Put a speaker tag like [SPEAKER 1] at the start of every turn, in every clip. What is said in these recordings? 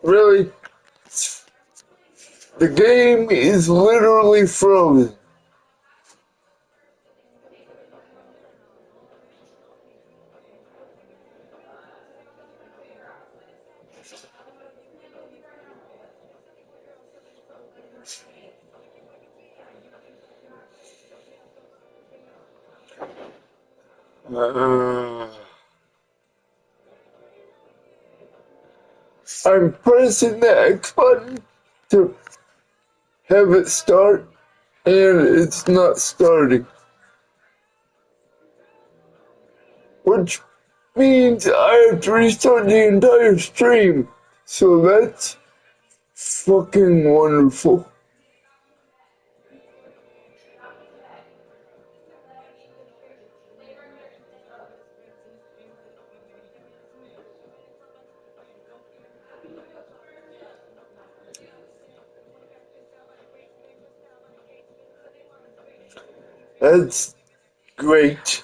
[SPEAKER 1] Really? The game is literally frozen. I'm pressing the X button to have it start, and it's not starting. Which means I have to restart the entire stream. So that's fucking wonderful. That's great.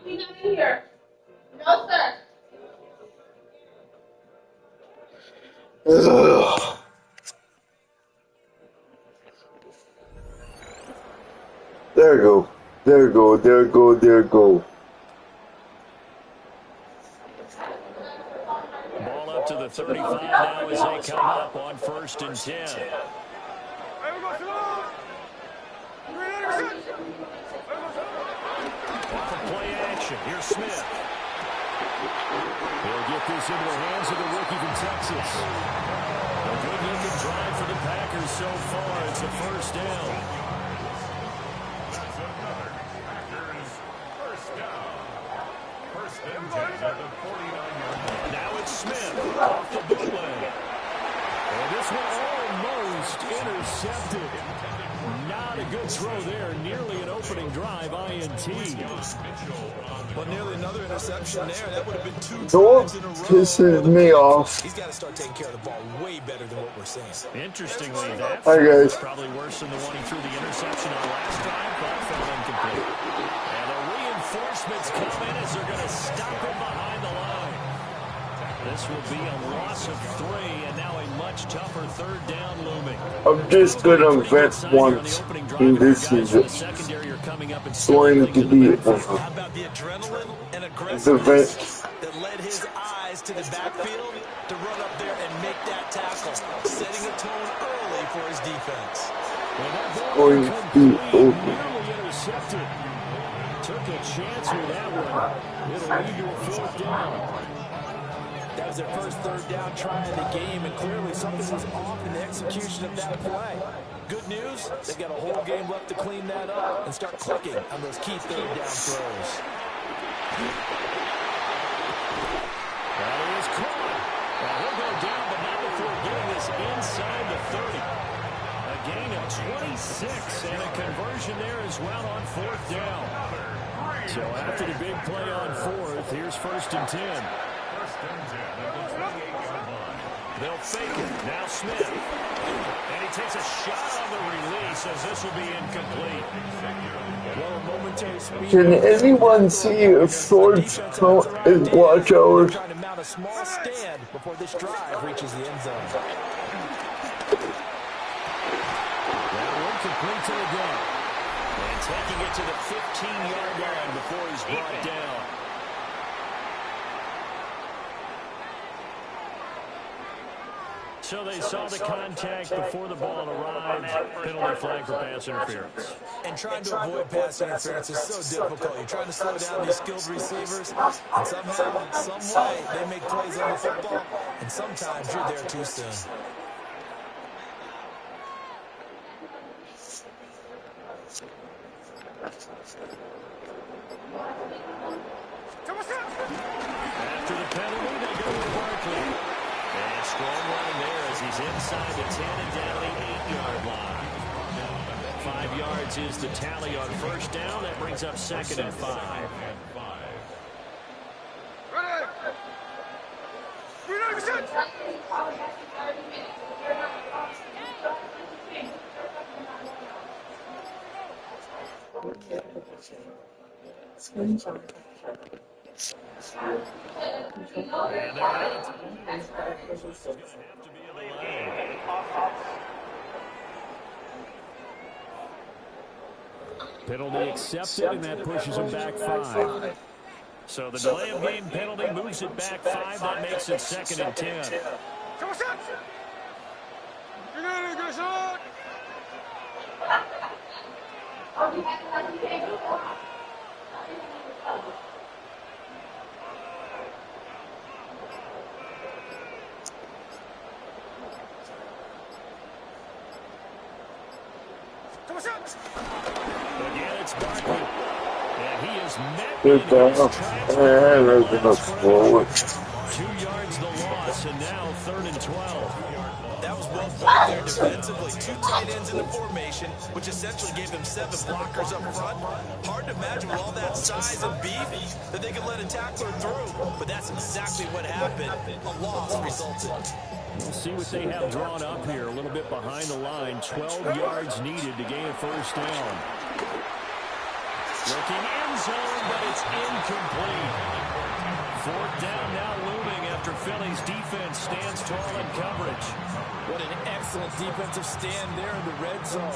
[SPEAKER 2] He's not here. No, sir.
[SPEAKER 1] Ugh. There go. There go. There go. There go.
[SPEAKER 3] Ball up to the 35 now as they come up on 1st and 10. Off of play action. Here's Smith. He'll get this into the hands of the rookie from Texas. A good-looking drive for the Packers so far. It's a 1st down. Now it's Smith off the bootleg. And this one almost intercepted. Not a good throw there. Nearly an opening drive INT.
[SPEAKER 4] Well, nearly another interception there. That would have been 2
[SPEAKER 1] Don't
[SPEAKER 4] drives in a row.
[SPEAKER 1] pissing me off.
[SPEAKER 4] He's got to start taking care of the ball way better than what we're seeing.
[SPEAKER 3] Interestingly, that
[SPEAKER 1] Hi, guys.
[SPEAKER 3] was probably worse than the one he threw the interception on last drive, but fell incomplete. And the reinforcements come in as they're going to stop him behind the line. This will be a loss of 3, and now a much tougher 3rd down looming.
[SPEAKER 1] I'm just gonna vent once in this season. It's going to be over.
[SPEAKER 4] How about the adrenaline and
[SPEAKER 1] The
[SPEAKER 4] aggressiveness
[SPEAKER 1] vent.
[SPEAKER 4] that led his eyes to the backfield to run up there and make that tackle, setting a tone early for his defense.
[SPEAKER 1] Going to be over.
[SPEAKER 3] Nearly intercepted. Took a chance with that one. It'll lead to a 4th down.
[SPEAKER 4] That was their first 3rd down try of the game, and clearly something was off in the execution of that play. Good news, they've got a whole game left to clean that up and start clicking on those key 3rd down throws.
[SPEAKER 3] That is caught. Well, he'll go down, but not before getting this inside the 30. A gain of 26, and a conversion there as well on 4th down. So after the big play on 4th, here's 1st and 10. They'll fake it. Now Smith. And he takes a shot on the release as this will be incomplete.
[SPEAKER 4] Well, a momentary speed.
[SPEAKER 1] Can anyone see if Ford's watch hours?
[SPEAKER 4] Trying to mount a small stand before this drive reaches the end zone.
[SPEAKER 3] That one complete to the gun. And taking it to the 15-yard line before he's brought down. So they saw the contact before the ball arrived. Penalty flag for pass interference.
[SPEAKER 4] And trying to avoid pass interference is so difficult. You're trying to slow down these skilled receivers, and somehow, some way, they make plays on the football, and sometimes you're there too soon.
[SPEAKER 3] After the penalty, they go with Barkley. And strong line there as he's inside the 10 and down the 8-yard line. 5 yards is the tally on first down. That brings up 2nd and 5. And they're out of time. It's going to have to be in the lane. Penalty accepted, and that pushes him back 5. So the delay of game penalty moves it back 5. That makes it 2nd and 10. Again, it's Barkley. And he is met.
[SPEAKER 1] Good down. And open up forward.
[SPEAKER 3] 2 yards the loss, and now 3rd and 12.
[SPEAKER 4] That was well played there defensively. 2 tight ends in the formation, which essentially gave them 7 blockers up front. Hard to imagine with all that size and beef that they could let a tackler through. But that's exactly what happened. A loss resulted.
[SPEAKER 3] We'll see what they have drawn up here. A little bit behind the line. 12 yards needed to gain a first down. Looking end zone, but it's incomplete. 4th down now looming after Philly's defense stands tall in coverage.
[SPEAKER 4] What an excellent defensive stand there in the red zone.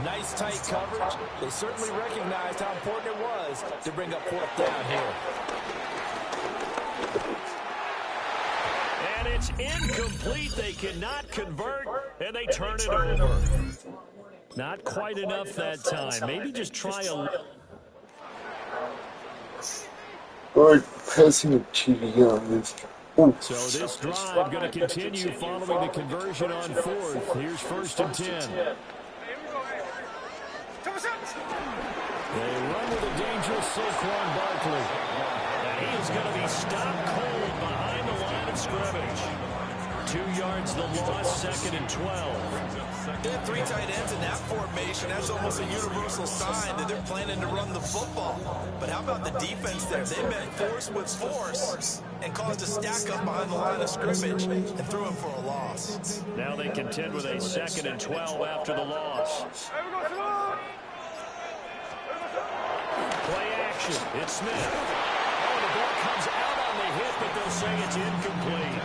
[SPEAKER 4] Nice tight coverage. They certainly recognized how important it was to bring up 4th down here.
[SPEAKER 3] And it's incomplete. They cannot convert, and they turn it over. Not quite enough that time. Maybe just try a...
[SPEAKER 1] Or passing a TD on this. Ooh.
[SPEAKER 3] So this drive going to continue following the conversion on 4th. Here's 1st and 10. They run with a dangerous Saquon Barkley. And he is going to be stopped cold behind the line of scrimmage. 2 yards the loss, 2nd and 12.
[SPEAKER 4] They have 3 tight ends in that formation. That's almost a universal sign that they're planning to run the football. But how about the defense there? They met force with force and caused a stack up behind the line of scrimmage and threw him for a loss.
[SPEAKER 3] Now they contend with a 2nd and 12 after the loss. Play action. It's Smith. Oh, the ball comes out on the hit, but they'll say it's incomplete.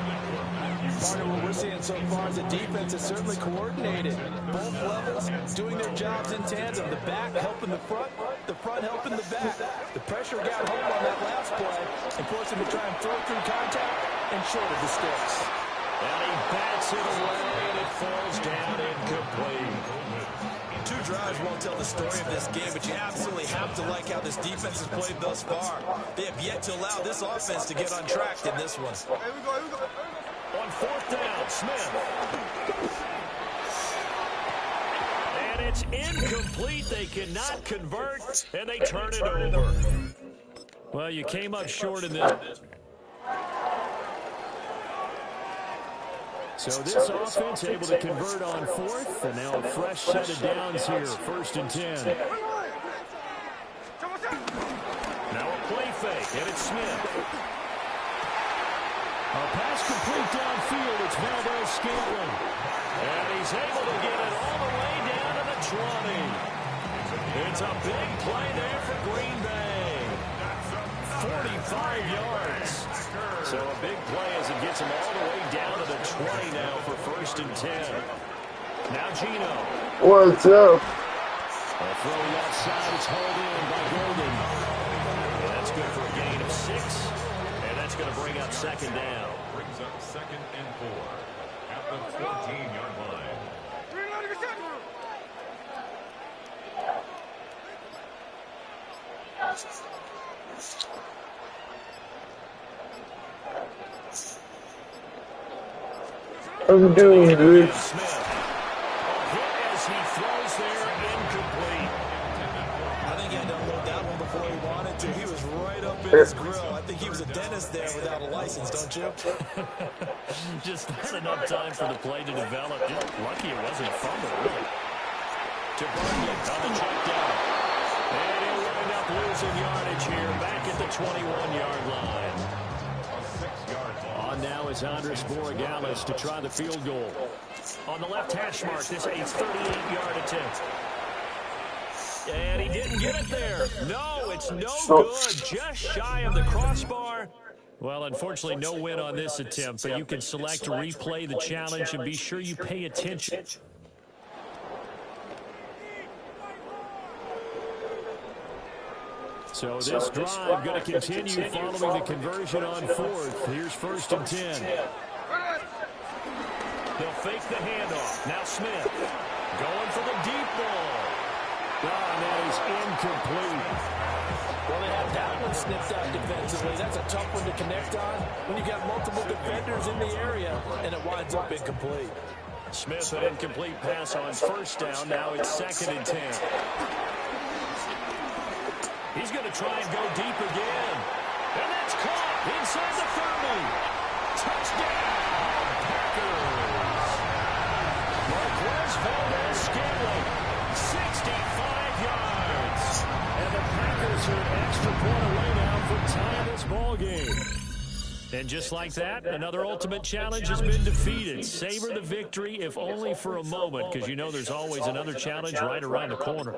[SPEAKER 4] Part of what we're seeing so far is the defense is certainly coordinated. Both levels doing their jobs in tandem. The back helping the front helping the back. The pressure got home on that last play and forced him to try and throw through contact and short of the sticks.
[SPEAKER 3] And he bats it away, and it falls down incomplete.
[SPEAKER 4] 2 drives won't tell the story of this game, but you absolutely have to like how this defense has played thus far. They have yet to allow this offense to get on track in this one.
[SPEAKER 2] Here we go.
[SPEAKER 3] On 4th down, Smith. And it's incomplete. They cannot convert, and they turn it over. Well, you came up short in this. So this offense able to convert on 4th, and now a fresh set of downs here, 1st and 10. Now a play fake, and it's Smith. A pass complete downfield. It's Valdez-Scantling. And he's able to get it all the way down to the 20. It's a big play there for Green Bay. 45 yards. So a big play as it gets him all the way down to the 20 now for 1st and 10. Now Gino.
[SPEAKER 1] What's up?
[SPEAKER 3] A throw left side. It's hauled in by Golden. And that's good for a gain of 6. And that's going to bring up 2nd down.
[SPEAKER 5] Brings up 2nd and 4 at the 14-yard line.
[SPEAKER 1] I'm doing good.
[SPEAKER 3] Smith. As he throws there, incomplete.
[SPEAKER 4] I think he had to unload that one before he wanted to. He was right up in his grill. I think he was a dentist there without a license, don't you?
[SPEAKER 3] Just not enough time for the play to develop. Just lucky it wasn't a fumble, really. to Bunyan on the check down. And he'll wind up losing yardage here back at the 21-yard line. On now is Andres Borregales to try the field goal. On the left hash mark, this a 38-yard attempt. And he didn't get it there. No, it's no good. Just shy of the crossbar. Well, unfortunately, no win on this attempt, but you can select to replay the challenge and be sure you pay attention. So this drive going to continue following the conversion on fourth. Here's 1st and 10. They'll fake the handoff. Now Smith going for the deep ball. And that is incomplete.
[SPEAKER 4] Well, they have that one snipped out defensively. That's a tough one to connect on when you got multiple defenders in the area, and it winds up incomplete.
[SPEAKER 3] Smith, an incomplete pass on 1st down. Now it's 2nd and 10. He's going to try and go deep again. And that's caught inside the 30. Touchdown, Packers. Marquez Valdez-Scantling, 65 yards. And the Packers are an extra point away now from tying this ball game. And just like that, another ultimate challenge has been defeated. Savor the victory, if only for a moment, because you know there's always another challenge right around the corner.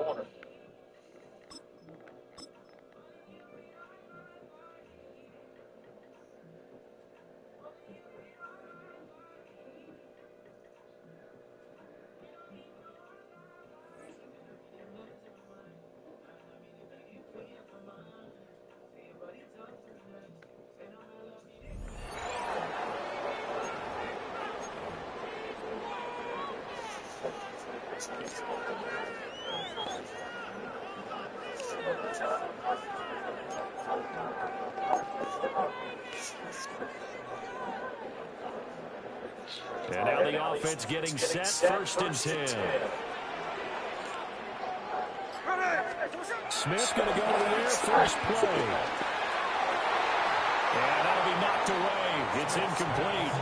[SPEAKER 3] And now the offense getting set, 1st and 10. Smith going to go to the air, first play. And that'll be knocked away. It's incomplete.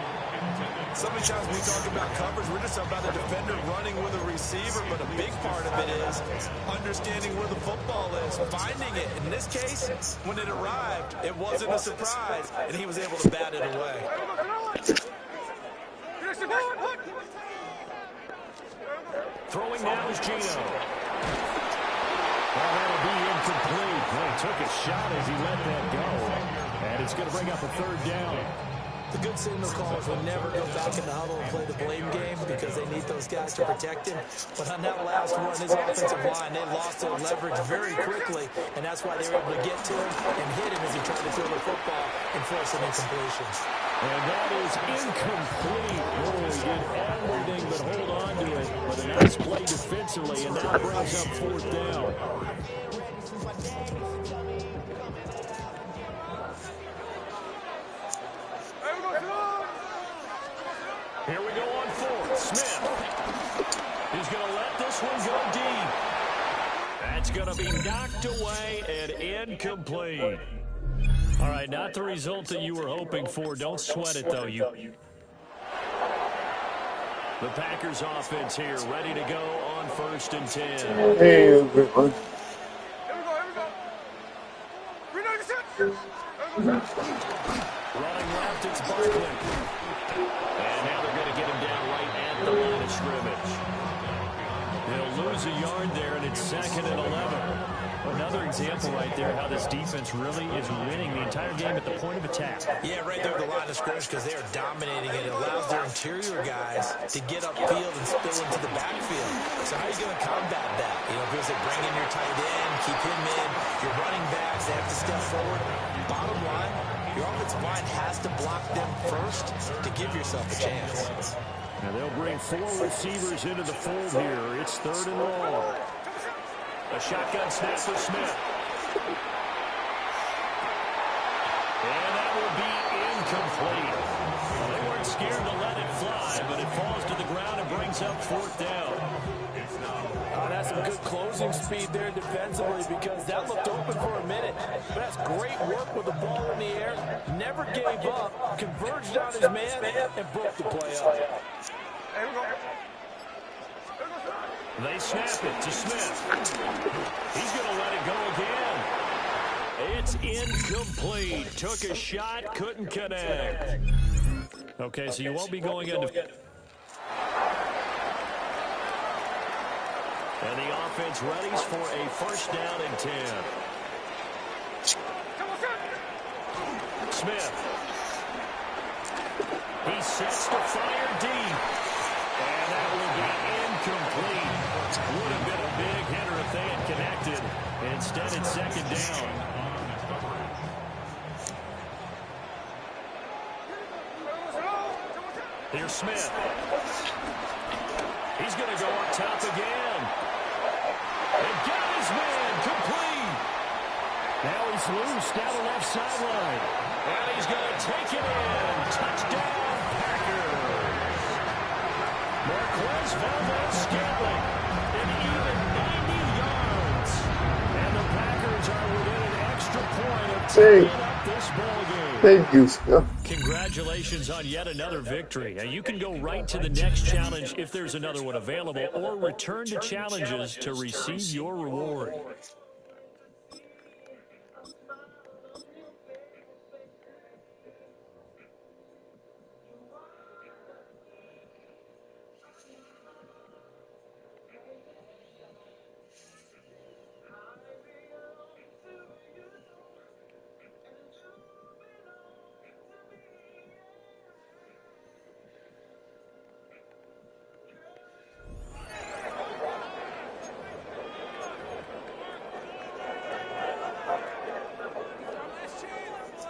[SPEAKER 4] So many times when we talk about coverage, we're just about a defender running with a receiver, but a big part of it is understanding where the football is, finding it. In this case, when it arrived, it wasn't a surprise, and he was able to bat it away.
[SPEAKER 3] Throwing now is Gino. Well, that'll be incomplete. Well, he took a shot as he let that go. And it's going to bring up a 3rd down.
[SPEAKER 4] The good signal calls will never go back in the huddle and play the blame game because they need those guys to protect him. But on that last one, his offensive line, they lost their leverage very quickly, and that's why they were able to get to him and hit him as he tried to throw the football and force an incompletion.
[SPEAKER 3] And that is incomplete. Oh, he did everything but hold on to it. But a nice play defensively, and that brings up 4th down. Here we go on 4th. Smith is going to let this one go deep. That's going to be knocked away and incomplete. All right, not the result that you were hoping for. Don't sweat it, though. The Packers offense here, ready to go on 1st and 10.
[SPEAKER 1] Hey, everyone.
[SPEAKER 3] Running left, it's Barkley. And now they're going to get him down right at the line of scrimmage. They'll lose a yard there, and it's 2nd and 11. Another example right there how this defense really is winning the entire game at the point of attack.
[SPEAKER 4] Yeah, right there at the line of scrimmage because they are dominating it. It allows their interior guys to get upfield and spill into the backfield. So how are you going to combat that? You know, because they bring in your tight end, keep him in, your running backs, they have to step forward. Bottom line, your offensive line has to block them first to give yourself a chance.
[SPEAKER 3] Now they'll bring 4 receivers into the fold here. It's 3rd and long. A shotgun snap for Smith. And that will be incomplete. Well, they weren't scared to let it fly, but it falls to the ground and brings up 4th down.
[SPEAKER 4] Oh, that's some good closing speed there defensively because that looked open for a minute. But that's great work with the ball in the air. Never gave up, converged on his man, and broke the play up.
[SPEAKER 3] They snap it to Smith. He's going to let it go again. It's incomplete. Took a shot, couldn't connect. Okay, so you won't be going into... And the offense readies for a first down and 10. Smith. He sets to fire deep. And that will be incomplete. Would have been a big hitter if they had connected. Instead, it's second down. Here's Smith. He's going to go up top again. And got his man complete. Now he's loose down the left sideline. And he's going to take it in. Touchdown, Packers. Marquez Valdez-Scantling. An even 90 yards. And the Packers are within an extra point of tying up this ballgame.
[SPEAKER 1] Thank you, sir.
[SPEAKER 3] Congratulations on yet another victory. Now you can go right to the next challenge if there's another one available, or return to challenges to receive your reward.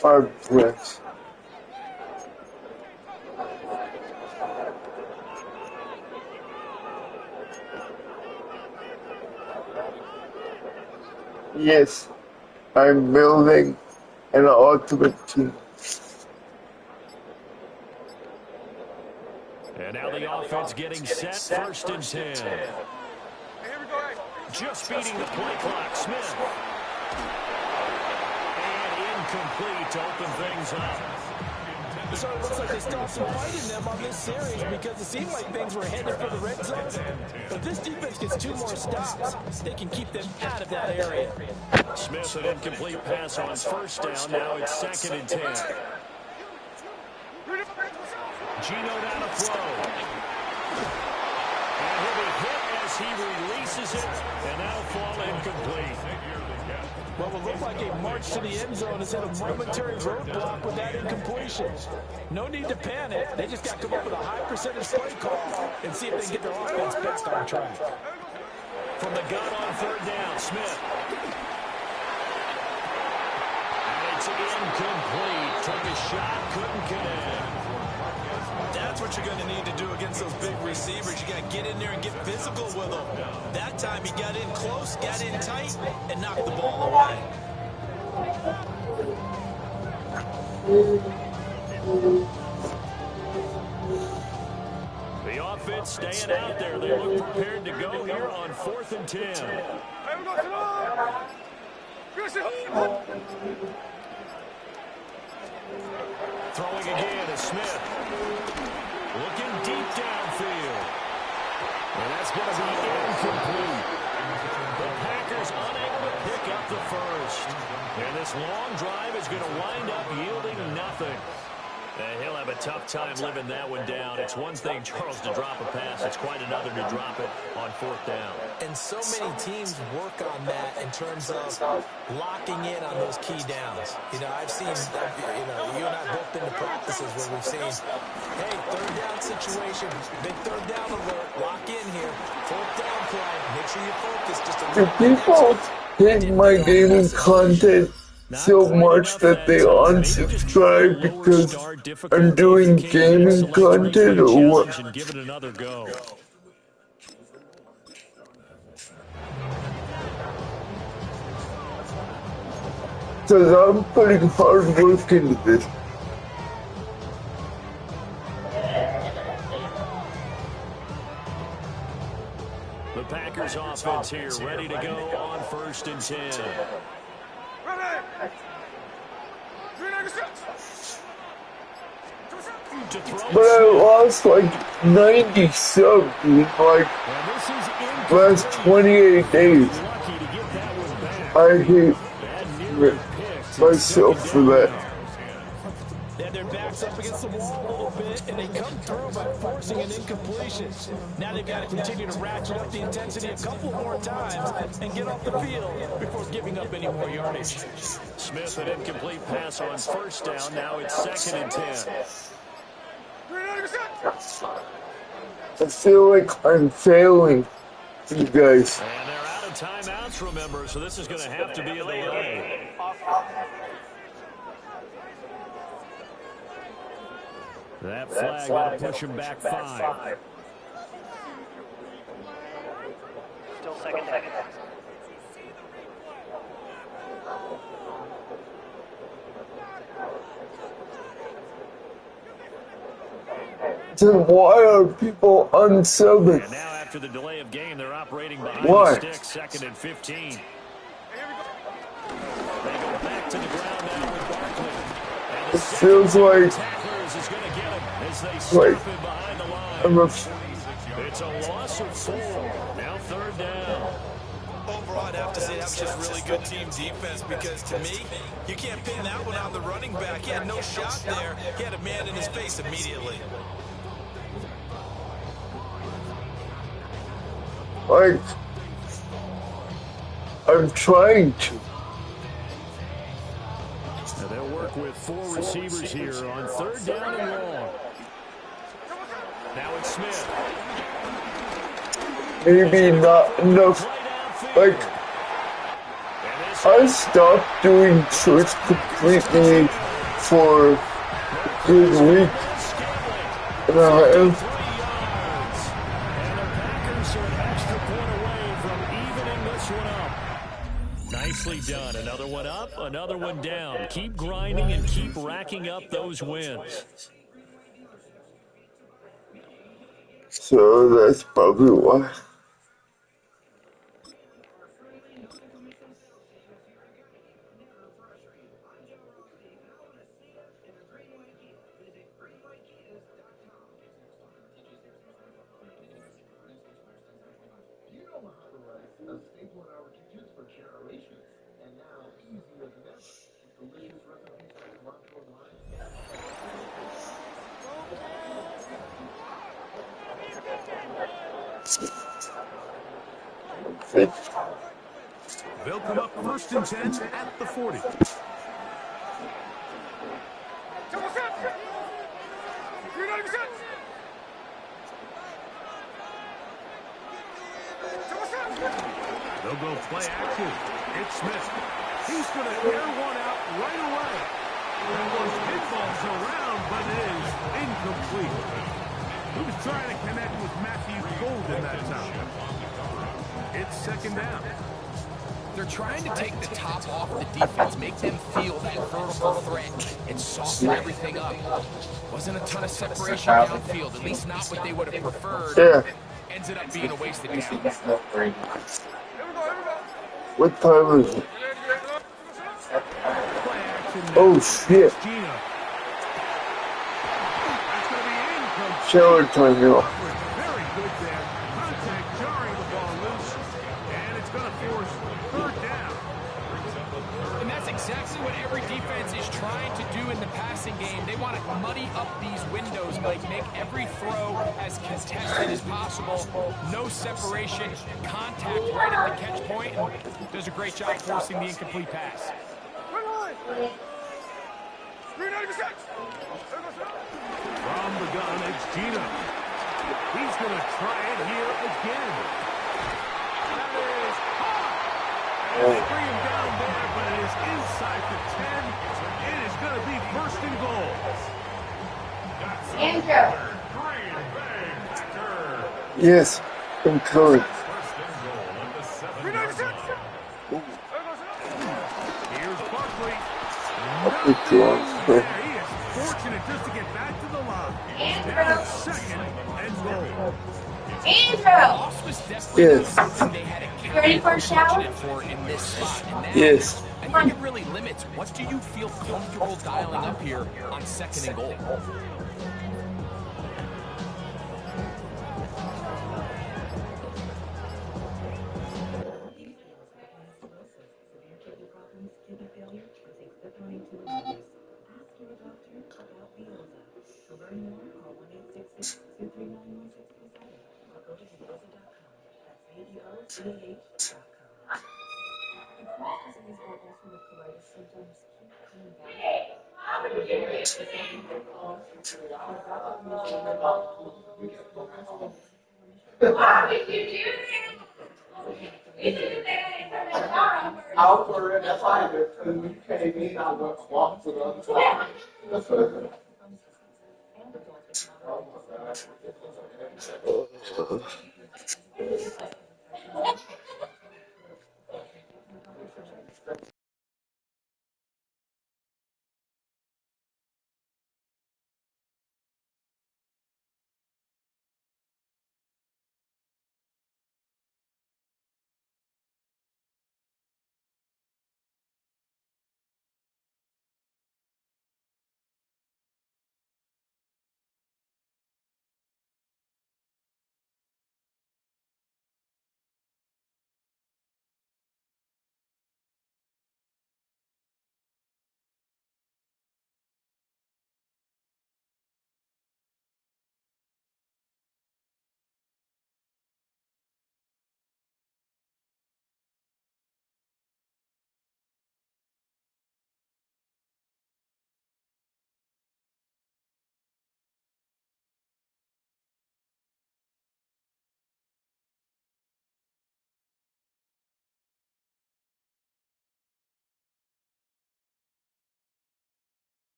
[SPEAKER 1] Hard press. Yes, I'm building an ultimate team.
[SPEAKER 3] And now the offense getting set, first and 10. Just beating the play clock, Smith. Complete to open things up.
[SPEAKER 4] So it looks like they still have some fight in them on this series because it seemed like things were headed for the red zone. But this defense gets 2 more stops. They can keep them out of that area.
[SPEAKER 3] Smith, an incomplete pass on first down. Now it's second and 10. Gino down to throw. And he'll be hit as he releases it. And that'll fall incomplete.
[SPEAKER 4] What will look like a march to the end zone has hit a momentary roadblock with that incompletion. No need to panic. They just got to come up with a high percentage play call and see if they can get their offense back on track.
[SPEAKER 3] From the gun on third down, Smith. And it's incomplete. Took a shot, couldn't connect.
[SPEAKER 4] That's what you're going to need to do against those big receivers. You got to get in there and get physical with them. That time he got in close, got in tight, and knocked the ball away.
[SPEAKER 3] The offense staying out there. They look prepared to go here on 4th and 10. Throwing again is Smith. Looking deep downfield. And that's going to be incomplete. The Packers unable to pick up the first. And this long drive is going to wind up yielding nothing. And he'll have a tough time living that one down. It's one thing, Charles, to drop a pass. It's quite another to drop it on 4th down.
[SPEAKER 4] And so many teams work on that in terms of locking in on those key downs. You know, I've seen, you and I both been to practices where we've seen, hey, 3rd down situation, big 3rd down alert, lock in here, 4th down play, make sure you focus just a
[SPEAKER 1] The
[SPEAKER 4] little bit.
[SPEAKER 1] people hate my gaming content so much that they unsubscribe because I'm doing gaming content or what?
[SPEAKER 3] Give it another go.
[SPEAKER 1] Because I'm putting hard work into this.
[SPEAKER 3] The Packers offense here ready to go on 1st and 10.
[SPEAKER 1] But I lost like 90 subs, like,
[SPEAKER 3] And this is
[SPEAKER 1] last 28 days. I hate myself for that.
[SPEAKER 4] They had their backs up against the wall a little bit, and they come through by forcing an incompletion. Now they've got to continue to ratchet up the intensity a couple more times and get off the field before giving up any more yardage.
[SPEAKER 3] Smith, an incomplete pass on first down. Now it's 2nd and 10.
[SPEAKER 1] I feel like I'm failing you guys.
[SPEAKER 3] And they're out of timeouts, remember, so this is going to have to be a delay. That flag going to push him back 5.
[SPEAKER 6] Still second down.
[SPEAKER 1] Then why are people unsubbing?
[SPEAKER 3] And now after the delay of game, they're operating behind
[SPEAKER 1] Why?
[SPEAKER 3] the sticks, 2nd and 15. They go back to the ground now with Barkley. And
[SPEAKER 1] It feels like
[SPEAKER 3] tacklers is going to get him as they stop him behind the line. It's a loss of 4. Now 3rd down.
[SPEAKER 4] Overall, I'd have to say that was just really good team defense because, to me, you can't pin that one on the running back. He had no shot there. He had a man in his face immediately.
[SPEAKER 1] Like, I'm trying to.
[SPEAKER 3] Now they'll work with 4 receivers here on 3rd down and long. Now it's Smith.
[SPEAKER 1] Maybe not enough. Like, I stopped doing shorts completely for a good week and a half.
[SPEAKER 3] Nicely done. Another one up, another one down. Keep grinding and keep racking up those wins.
[SPEAKER 1] So that's probably why.
[SPEAKER 7] They'll come up 1st and 10 at the 40. They'll go play action. It's Smith. He's going to air one out right away. That one pinballs around, but it is incomplete. He was trying to connect with Matthew Golden that time. It's 2nd down.
[SPEAKER 8] They're trying to take the top off the defense, make them feel that vertical threat, and soften everything up. Wasn't a ton of separation downfield, at least not what they would have preferred.
[SPEAKER 1] Yeah.
[SPEAKER 8] Ended up being a wasted down.
[SPEAKER 1] What time is it? Oh shit. Shower time, y'all.
[SPEAKER 7] Very good there. Contact jarring the ball loose, and it's going to force 3rd down.
[SPEAKER 8] And that's exactly what every defense is trying to do in the passing game. They want to muddy up these windows, like make every throw as contested as possible. No separation, contact right at the catch point. Does a great job forcing the incomplete pass.
[SPEAKER 7] From the gun, it's Gino. He's going to try it here again. That is hot. And scream down there, but it is inside the 10. It is going to be 1st and goal.
[SPEAKER 2] Andrew.
[SPEAKER 1] Yes, I'm coming.
[SPEAKER 7] Here's Barkley.
[SPEAKER 1] Good job.
[SPEAKER 7] He is fortunate just to get back to the line. Now it's 2nd and goal.
[SPEAKER 2] Andrew.
[SPEAKER 1] Yes.
[SPEAKER 2] You ready for a shower?
[SPEAKER 8] For in this spot. And now,
[SPEAKER 1] Yes.
[SPEAKER 8] I think it really limits what do you feel comfortable dialing up here on 2nd and goal.
[SPEAKER 2] Why would you do that? You should say I turn the car on first.
[SPEAKER 9] I was worried, that's why I did, because when you came in, I walked to the other side.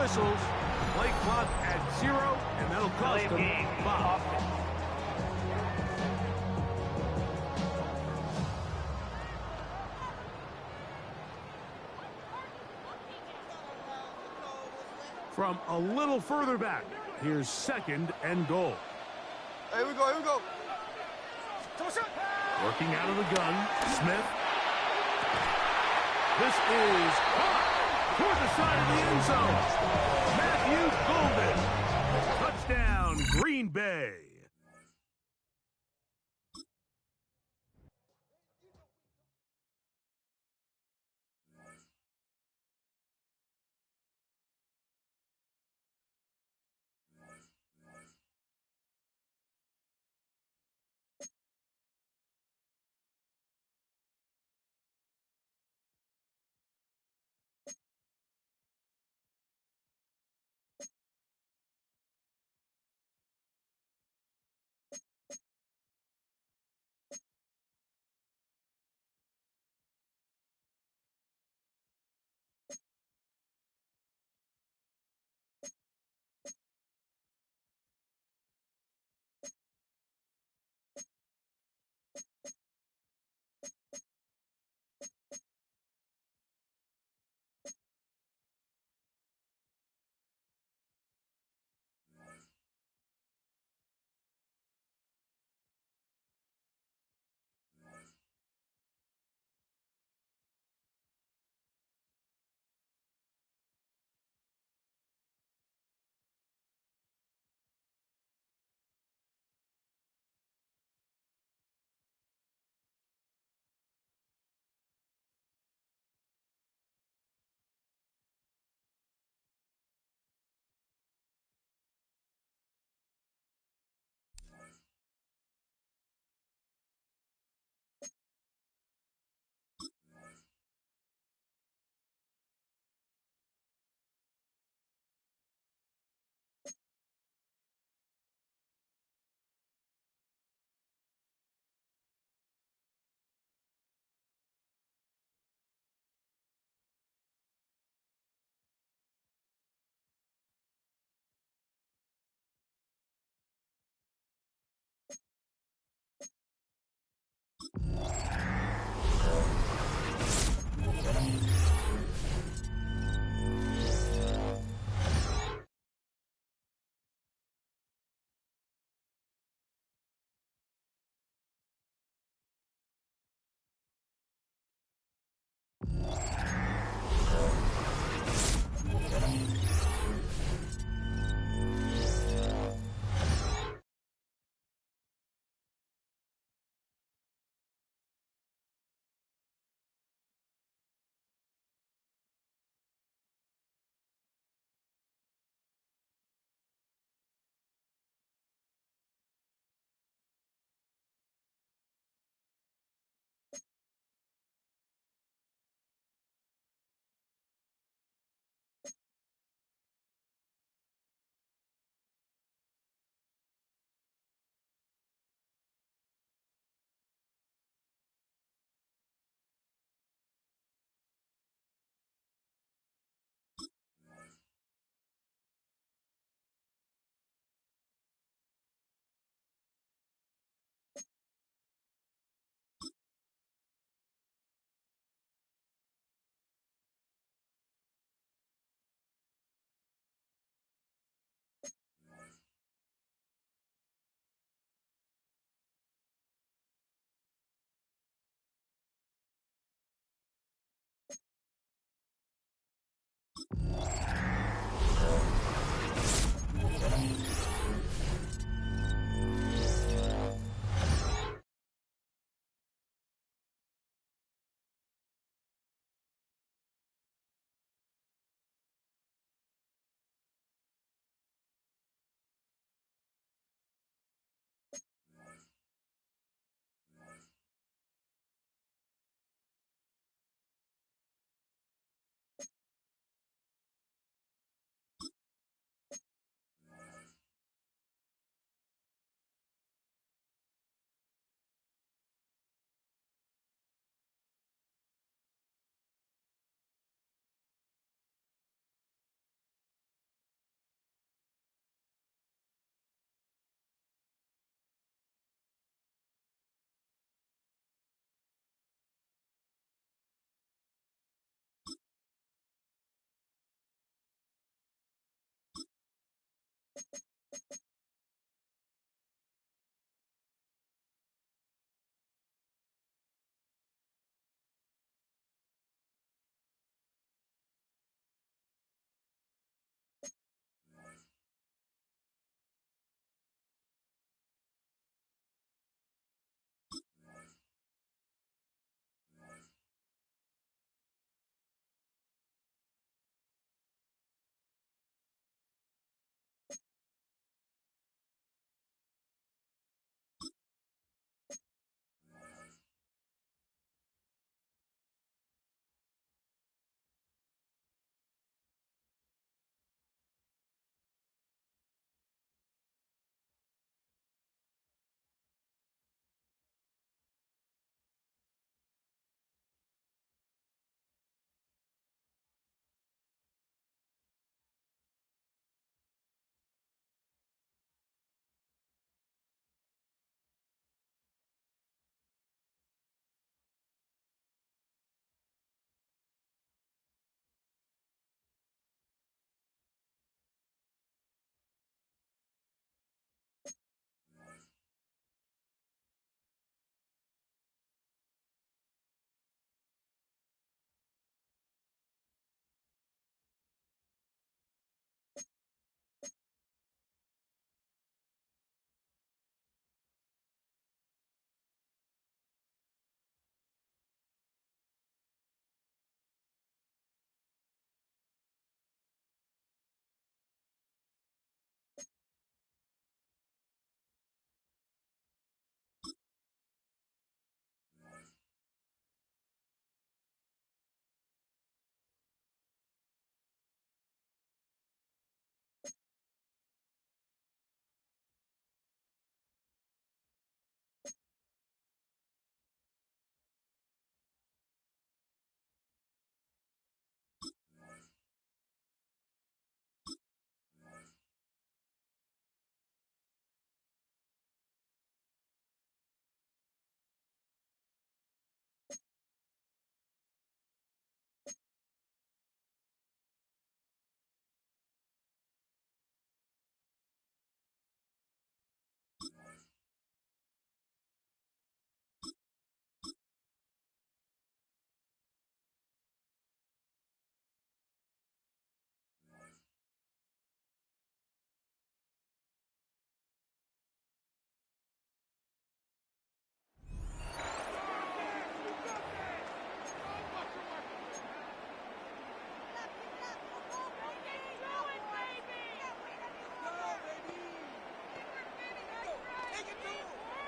[SPEAKER 7] whistles. Play clock at 0, and that'll cost them 5. From a little further back, here's 2nd and goal.
[SPEAKER 10] Here we go.
[SPEAKER 7] Working out of the gun, Smith. This is caught toward the side of the end zone. Matthew Golden. Touchdown, Green Bay.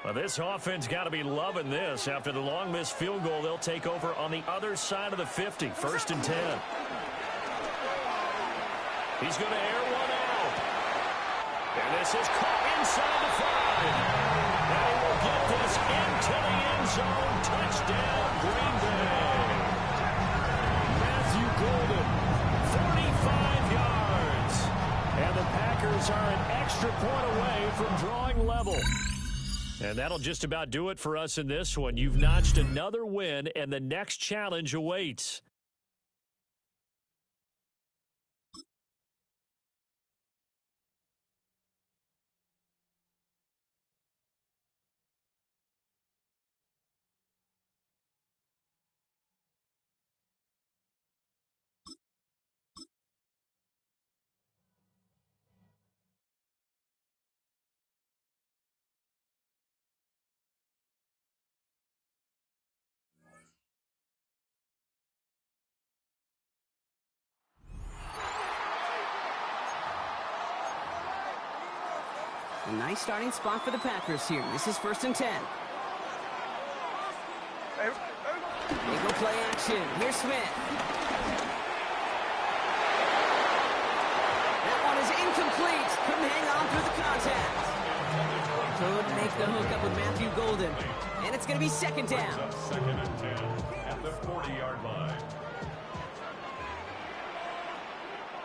[SPEAKER 3] Well, this offense got to be loving this. After the long missed field goal, they'll take over on the other side of the 50, 1st and 10. He's going to air one out. And this is caught inside the 5. And he will get this into the end zone. Touchdown, Green Bay. Matthew Golden, 45 yards. And the Packers are an extra point away from drawing level. And that'll just about do it for us in this one. You've notched another win, and the next challenge awaits.
[SPEAKER 11] A nice starting spot for the Packers here. This is 1st and 10. They go play action. Here's Smith. That one is incomplete. Couldn't hang on through the contact. Couldn't make the hook up with Matthew Golden. And it's going to be 2nd down.
[SPEAKER 5] 2nd and 10 at the 40-yard line.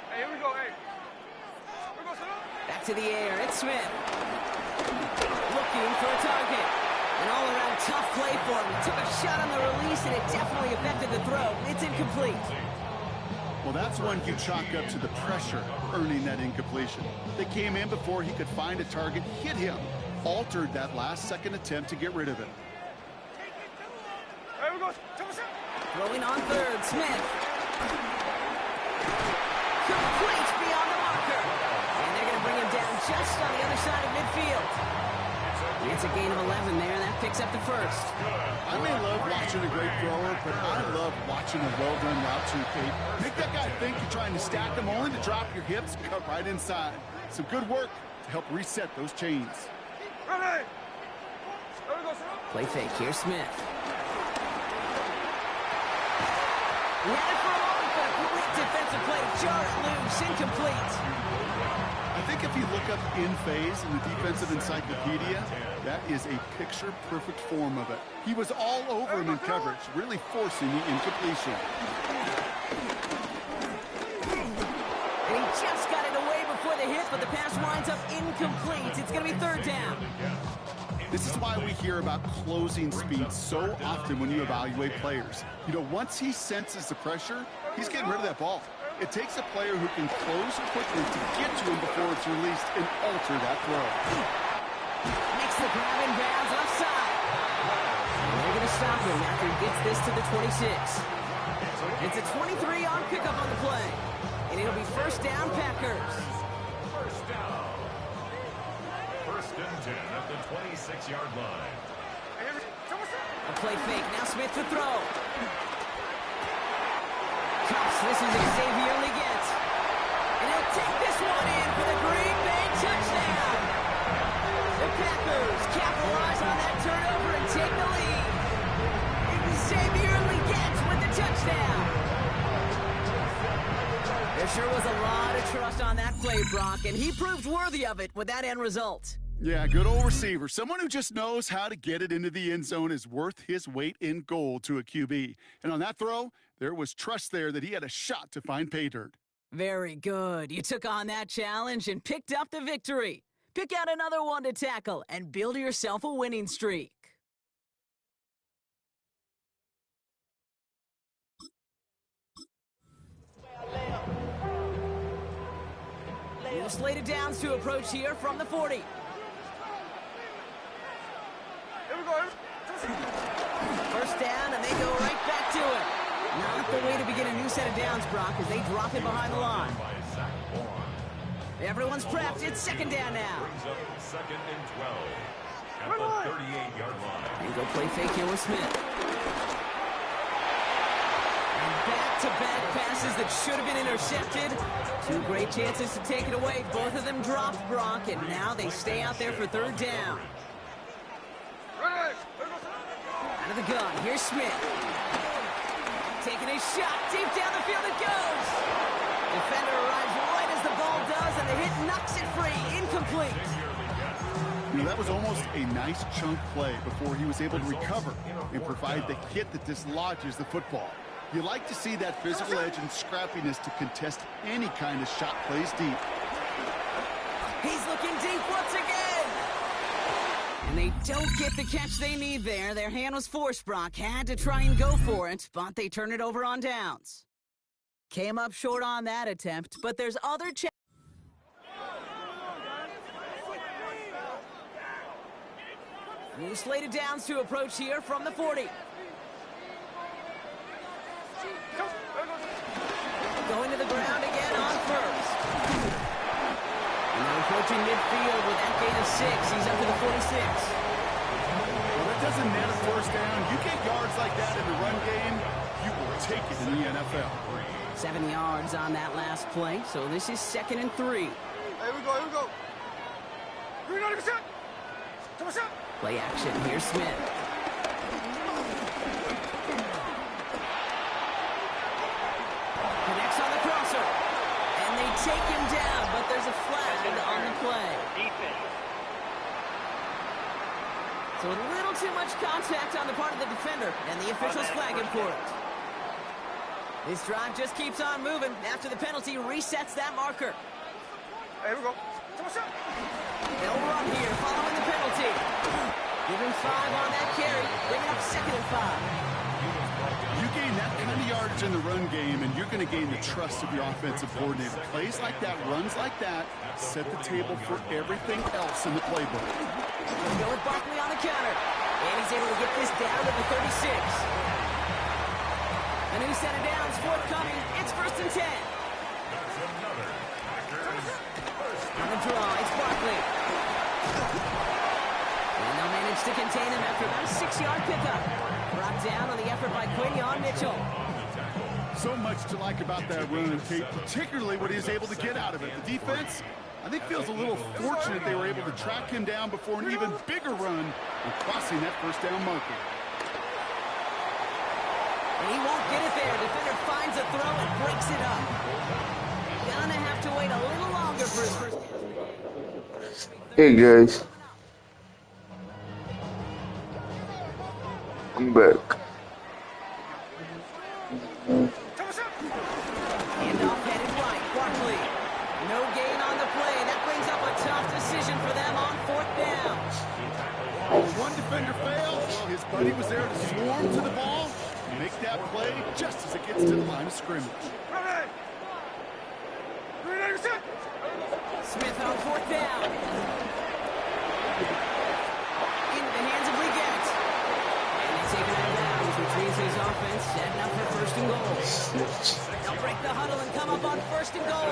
[SPEAKER 10] Hey, here we go, hey.
[SPEAKER 11] Back to the air. It's Smith. Looking for a target. An all-around tough play for him. He took a shot on the release, and it definitely affected the throw. It's incomplete.
[SPEAKER 12] Well, that's one you chalk up to the pressure earning that incompletion. They came in before he could find a target, hit him, altered that last-second attempt to get rid of it.
[SPEAKER 11] Throwing on 3rd, Smith. Complete beyond the marker. And they're going to bring him down just on the other side of midfield. It's a gain of 11 there. That picks up the 1st.
[SPEAKER 12] I may love watching a great thrower, but I love watching a well-done route too, Kate. Make that guy think you're trying to stack them only to drop your hips and cut right inside. Some good work to help reset those chains.
[SPEAKER 11] Play fake. Here's Smith. He had it for a moment, but a great defensive play. Jar it loose. Incomplete.
[SPEAKER 12] I think if you look up in phase in the defensive encyclopedia, that is a picture-perfect form of it. He was all over him in coverage, really forcing the incompletion.
[SPEAKER 11] And he just got it away before the hit, but the pass winds up incomplete. It's going to be 3rd down.
[SPEAKER 12] This is why we hear about closing speed so often when you evaluate players. You know, once he senses the pressure, he's getting rid of that ball. It takes a player who can close quickly to get to him before it's released and alter that throw.
[SPEAKER 11] Makes the grab and bounds left side. And they're going to stop him after he gets this to the 26. It's a 23-yard pickup on the play. And it'll be 1st down, Packers.
[SPEAKER 5] 1st down. 1st and 10 at the 26-yard line.
[SPEAKER 11] A play fake. Now Smith to throw. Cups, this is Xavier Leggett. And he'll take this one in for the Green Bay touchdown. The Packers capitalize on that turnover and take the lead. Xavier Leggett with the touchdown. There sure was a lot of trust on that play, Brock, and he proved worthy of it with that end result.
[SPEAKER 12] Yeah, good old receiver. Someone who just knows how to get it into the end zone is worth his weight in gold to a QB. And on that throw, there was trust there that he had a shot to find pay dirt.
[SPEAKER 11] Very good. You took on that challenge and picked up the victory. Pick out another one to tackle and build yourself a winning streak. New slated downs to approach here from the 40. First down, and they go right back to it. Not the way to begin a new set of downs, Brock, as they drop it behind the line. Everyone's prepped. It's 2nd down now.
[SPEAKER 5] 2nd and 12 at the 38-yard line.
[SPEAKER 11] And go play fake here with Smith. And back-to-back passes that should have been intercepted. 2 great chances to take it away. Both of them dropped, Brock, and now they stay out there for 3rd down. Out of the gun, here's Smith. Taking a shot, deep down the field it goes. Defender arrives right as the ball does, and the hit knocks it free. Incomplete.
[SPEAKER 12] You know, that was almost a nice chunk play before he was able to recover and provide the hit that dislodges the football. You like to see that physical edge and scrappiness to contest any kind of shot plays deep.
[SPEAKER 11] He's looking deep once again. And they don't get the catch they need there. Their hand was forced, Brock. Had to try and go for it, but they turn it over on downs. Came up short on that attempt, but there's other chances. New slated downs to approach here from the 40. Going to the ground again on first. And they're approaching midfield with that gain of 6. He's up to the 46.
[SPEAKER 12] Well, that doesn't net a first down. You get yards like that in the run game, you will take it in the NFL.
[SPEAKER 11] 7 yards on that last play, so this is 2nd and 3.
[SPEAKER 10] Here we go, here we go. Here we go, shot. Come on, shot.
[SPEAKER 11] Play action, here's Smith. Connects on the crosser. And they take him down, but there's a flag on the play. So a little too much contact on the part of the defender, and the officials flag him for it. This drive just keeps on moving. After the penalty, resets that marker.
[SPEAKER 10] Here we go. Come on, shot.
[SPEAKER 11] They'll run here following the penalty. Give him 5 on that carry. Bring it up 2nd and 5.
[SPEAKER 12] You gain that kind of yardage in the run game, and you're going to gain the trust of your offensive coordinator. Plays like that, runs like that, set the table for everything else in the playbook.
[SPEAKER 11] We'll go with Barkley on the counter. And he's able to get this down to the 36. A new set of downs forthcoming. It's 1st and 10. On the draw, it's Barkley. And they'll manage to contain him after about a 6-yard pickup. Brought down on the effort by Quinion Mitchell.
[SPEAKER 12] So much to like about that run, Tate, particularly what he was able to get out of it. The defense, I think, feels a little fortunate they were able to track him down before an even bigger run and crossing that first down marker.
[SPEAKER 11] And he won't get it there. Defender finds a throw and breaks it up. Gonna have to wait a little longer for his first.
[SPEAKER 1] Hey guys, I'm back.
[SPEAKER 11] Handoff headed right, Barkley. No gain on the play. That brings up a tough decision for them on 4th down.
[SPEAKER 12] One defender failed. Well, his buddy was there to swarm to the ball and make that play just as it gets to the line of scrimmage.
[SPEAKER 11] Smith on 4th down. Into the hands of Leggett. And they take it out of bounds, which means his offense setting up for 1st and goal. They'll break the huddle and come up on 1st and goal.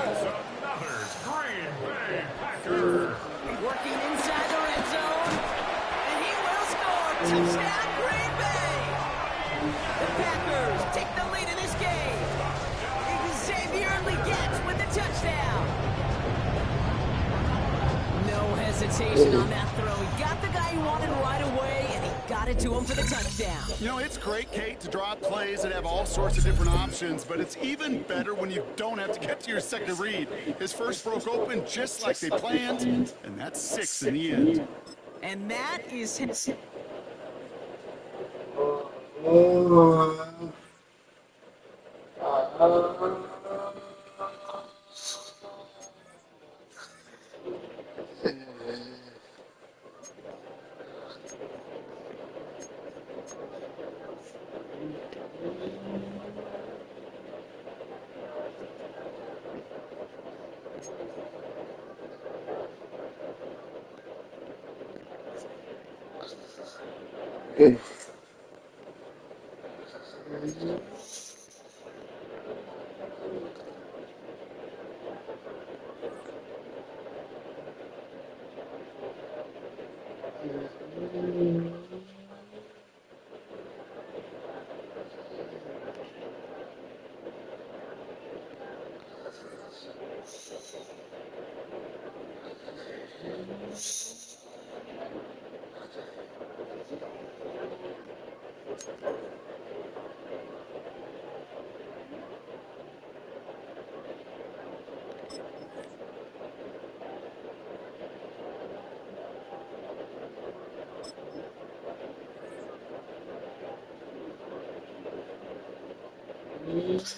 [SPEAKER 5] Another Green Bay Packer.
[SPEAKER 11] Working inside the red zone. And he will score. Touchdown, Green Bay. The Packers take the lead in this game. Xavier Leggett with the touchdown. No hesitation on that throw. He got the guy he wanted right away, and he got it to him for the touchdown.
[SPEAKER 12] You know, it's great, Kate, to draw up plays and have all sorts of different options, but it's even better when you don't have to get to your second read. His first broke open just like they planned, and that's 6 in the end.
[SPEAKER 11] And that is his.
[SPEAKER 1] Okay. Shit.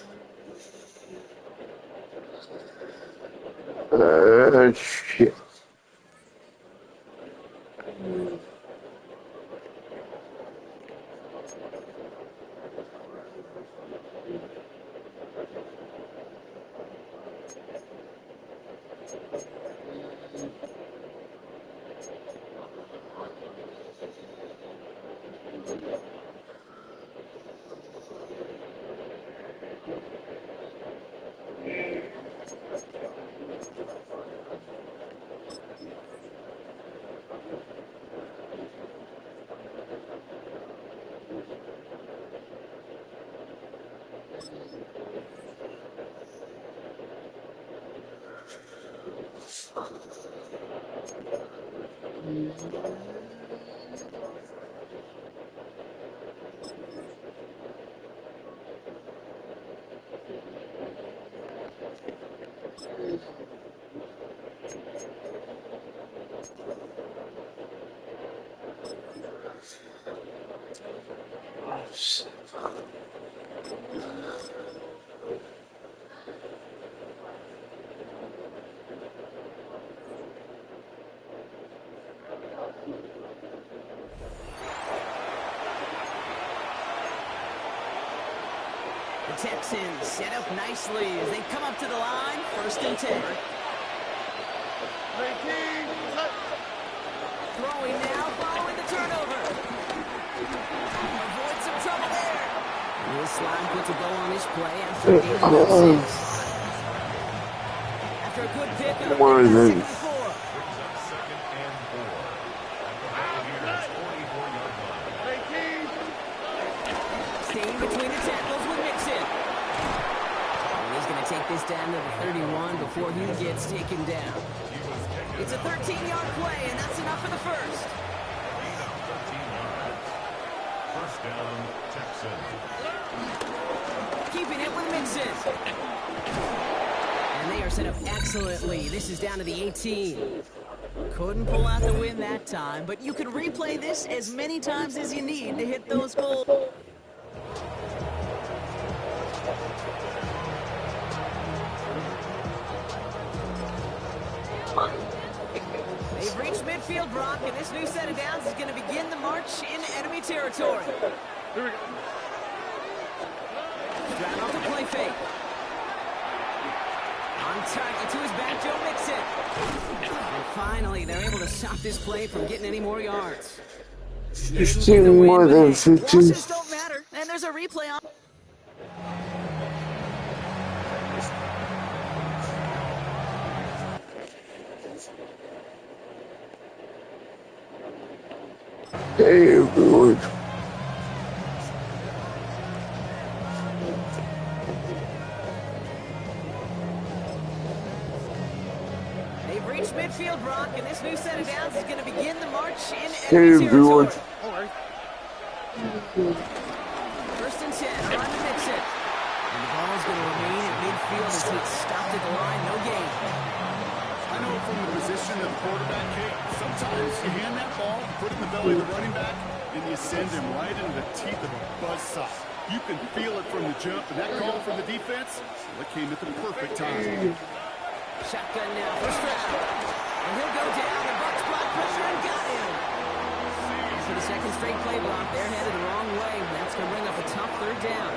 [SPEAKER 11] The Texans set up nicely as they come up to the line, 1st and 10. Throwing now, following the turnover. Avoid some trouble there. And this line puts a bow on his play after a gain of 6. After a good pickup, they've got 2nd and 4. Staying between the tackles with Mixon. And he's going to take this down to the 31 before he gets taken down. It's a 13-yard play, and that's enough for the first.
[SPEAKER 5] First down, Texans.
[SPEAKER 11] Keeping it with Mixon. And they are set up excellently. This is down to the 18. Couldn't pull out the win that time, but you can replay this as many times as you need to hit those goals. They've reached midfield, Brock, and this new set of downs is going to begin the march in enemy territory. Stroud off the play fake. On target to his back, Joe Mixon. And finally, they're able to stop this play from getting any more yards.
[SPEAKER 1] 16 more than 15.
[SPEAKER 11] Losses don't matter, and there's a replay on.
[SPEAKER 1] Hey everyone.
[SPEAKER 11] They've reached midfield, Brock, and this new set of downs is going to begin the march in
[SPEAKER 1] Hey
[SPEAKER 11] enemy
[SPEAKER 1] everyone.
[SPEAKER 11] territory. 1st and 10, run to Mixon. And the ball's going to remain at midfield as he's stopped at the line, no gain.
[SPEAKER 12] I know from the position of the quarterback, Kate, sometimes you hand that ball, put it in the belly of the running back, and you send him right into the teeth of a buzzsaw. You can feel it from the jump, and that call from the defense, well, it came at the perfect time.
[SPEAKER 11] Shotgun now for Stroud. And he'll go down, and Bucks block pressure and got him. For the second straight play block, they're headed the wrong way. That's going to bring up a tough 3rd down.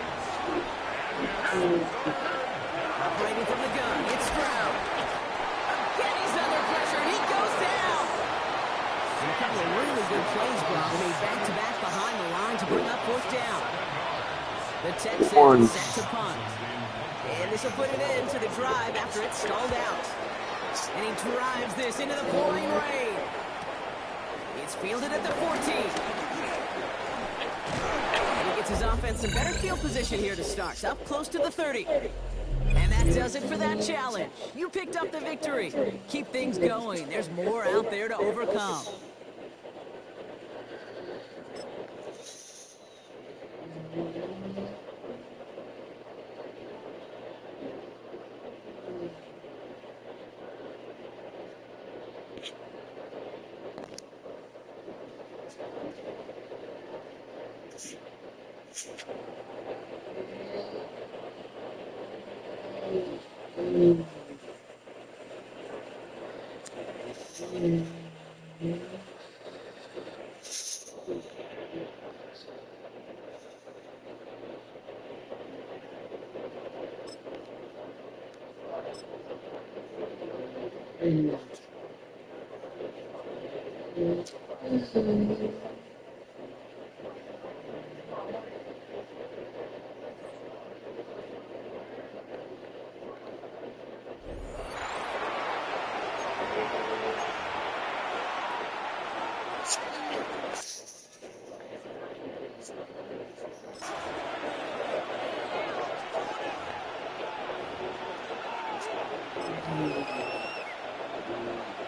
[SPEAKER 11] Operating from the gun, it's Stroud. Again, he's under pressure. He goes down. And a couple of really good plays, Brock, made back-to-back behind the line to bring up 4th down. The Texans set to punt. And this will put an end to the drive after it's stalled out. And he drives this into the pouring rain. It's fielded at the 14. And he gets his offense in better field position here to start. Up close to the 30. And that does it for that challenge. You picked up the victory. Keep things going. There's more out there to overcome.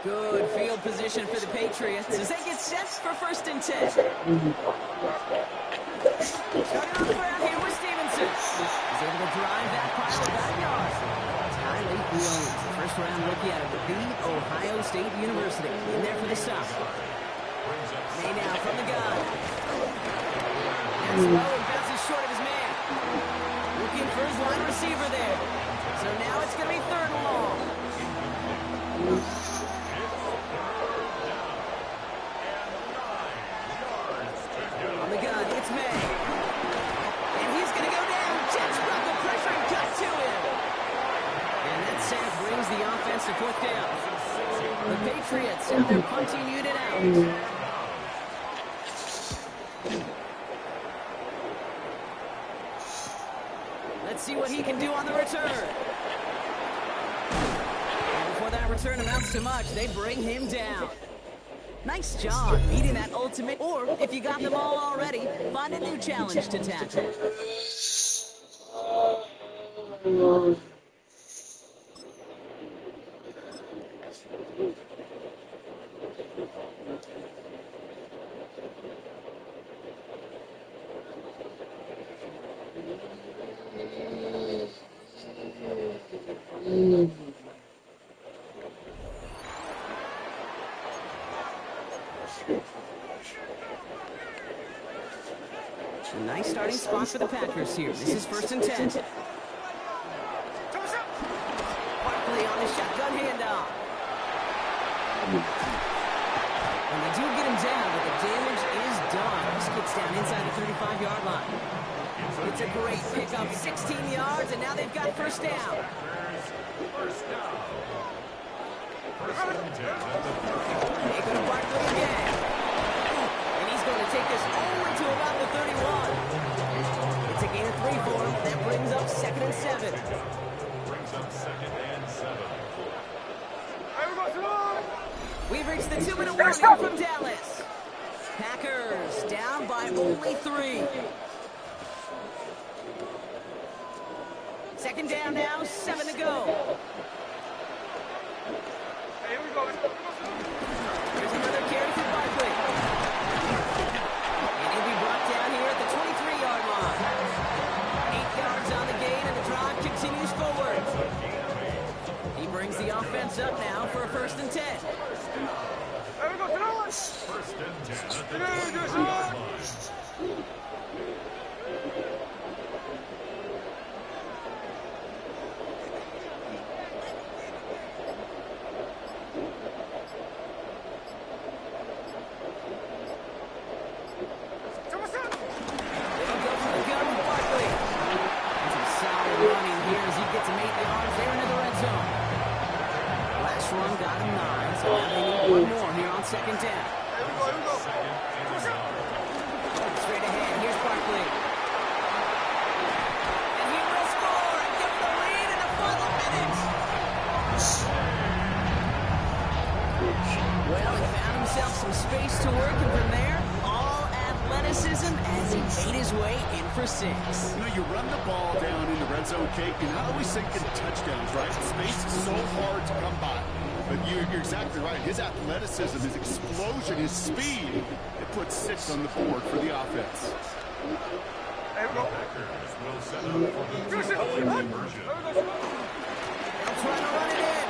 [SPEAKER 11] Good field position for the Patriots as they get set for 1st and 10. Starting on the ground here with Stevenson. He's able to drive that pile of yards. Tyler Williams, first-round rookie out of the Ohio State University. In there for the stop. May now from the gun. That's low and bounces short of his man. Looking for his wide receiver there. So now it's going to be 3rd and long. On the gun, it's May. And he's going to go down. Jets brought the pressure and cut to him. And that sack brings the offense to 4th down. The Patriots have their punting unit out. Let's see what he can do on the return. And before that return amounts to much, they bring him down. Nice job beating that ultimate, or if you got them all already, find a new challenge to tackle. A nice starting spot for the Packers here. This is 1st and 10. Barkley on the shotgun handoff. And they do get him down, but the damage is done. This gets down inside the 35-yard line. It's a great pickup, 16 yards, and now they've got 1st down. They go to Barkley again. And he's going to take this only to about the 31. It's a gain of 3 for him. That brings up 2nd and 7. We've reached the 2-minute warning from Dallas. Packers down by only 3. 2nd down now, 7 to go. Here's another carry for Barkley. And he'll be brought down here at the 23-yard line. 8 yards on the gain, and the drive continues forward. He brings the offense up now for a 1st and 10.
[SPEAKER 5] 1st and 10 at the 20-yard line.
[SPEAKER 12] His explosion, his speed, it puts 6 on the board for the offense.
[SPEAKER 5] There we go. Packers will set up for the two-point conversion.
[SPEAKER 11] They'll try to run it in.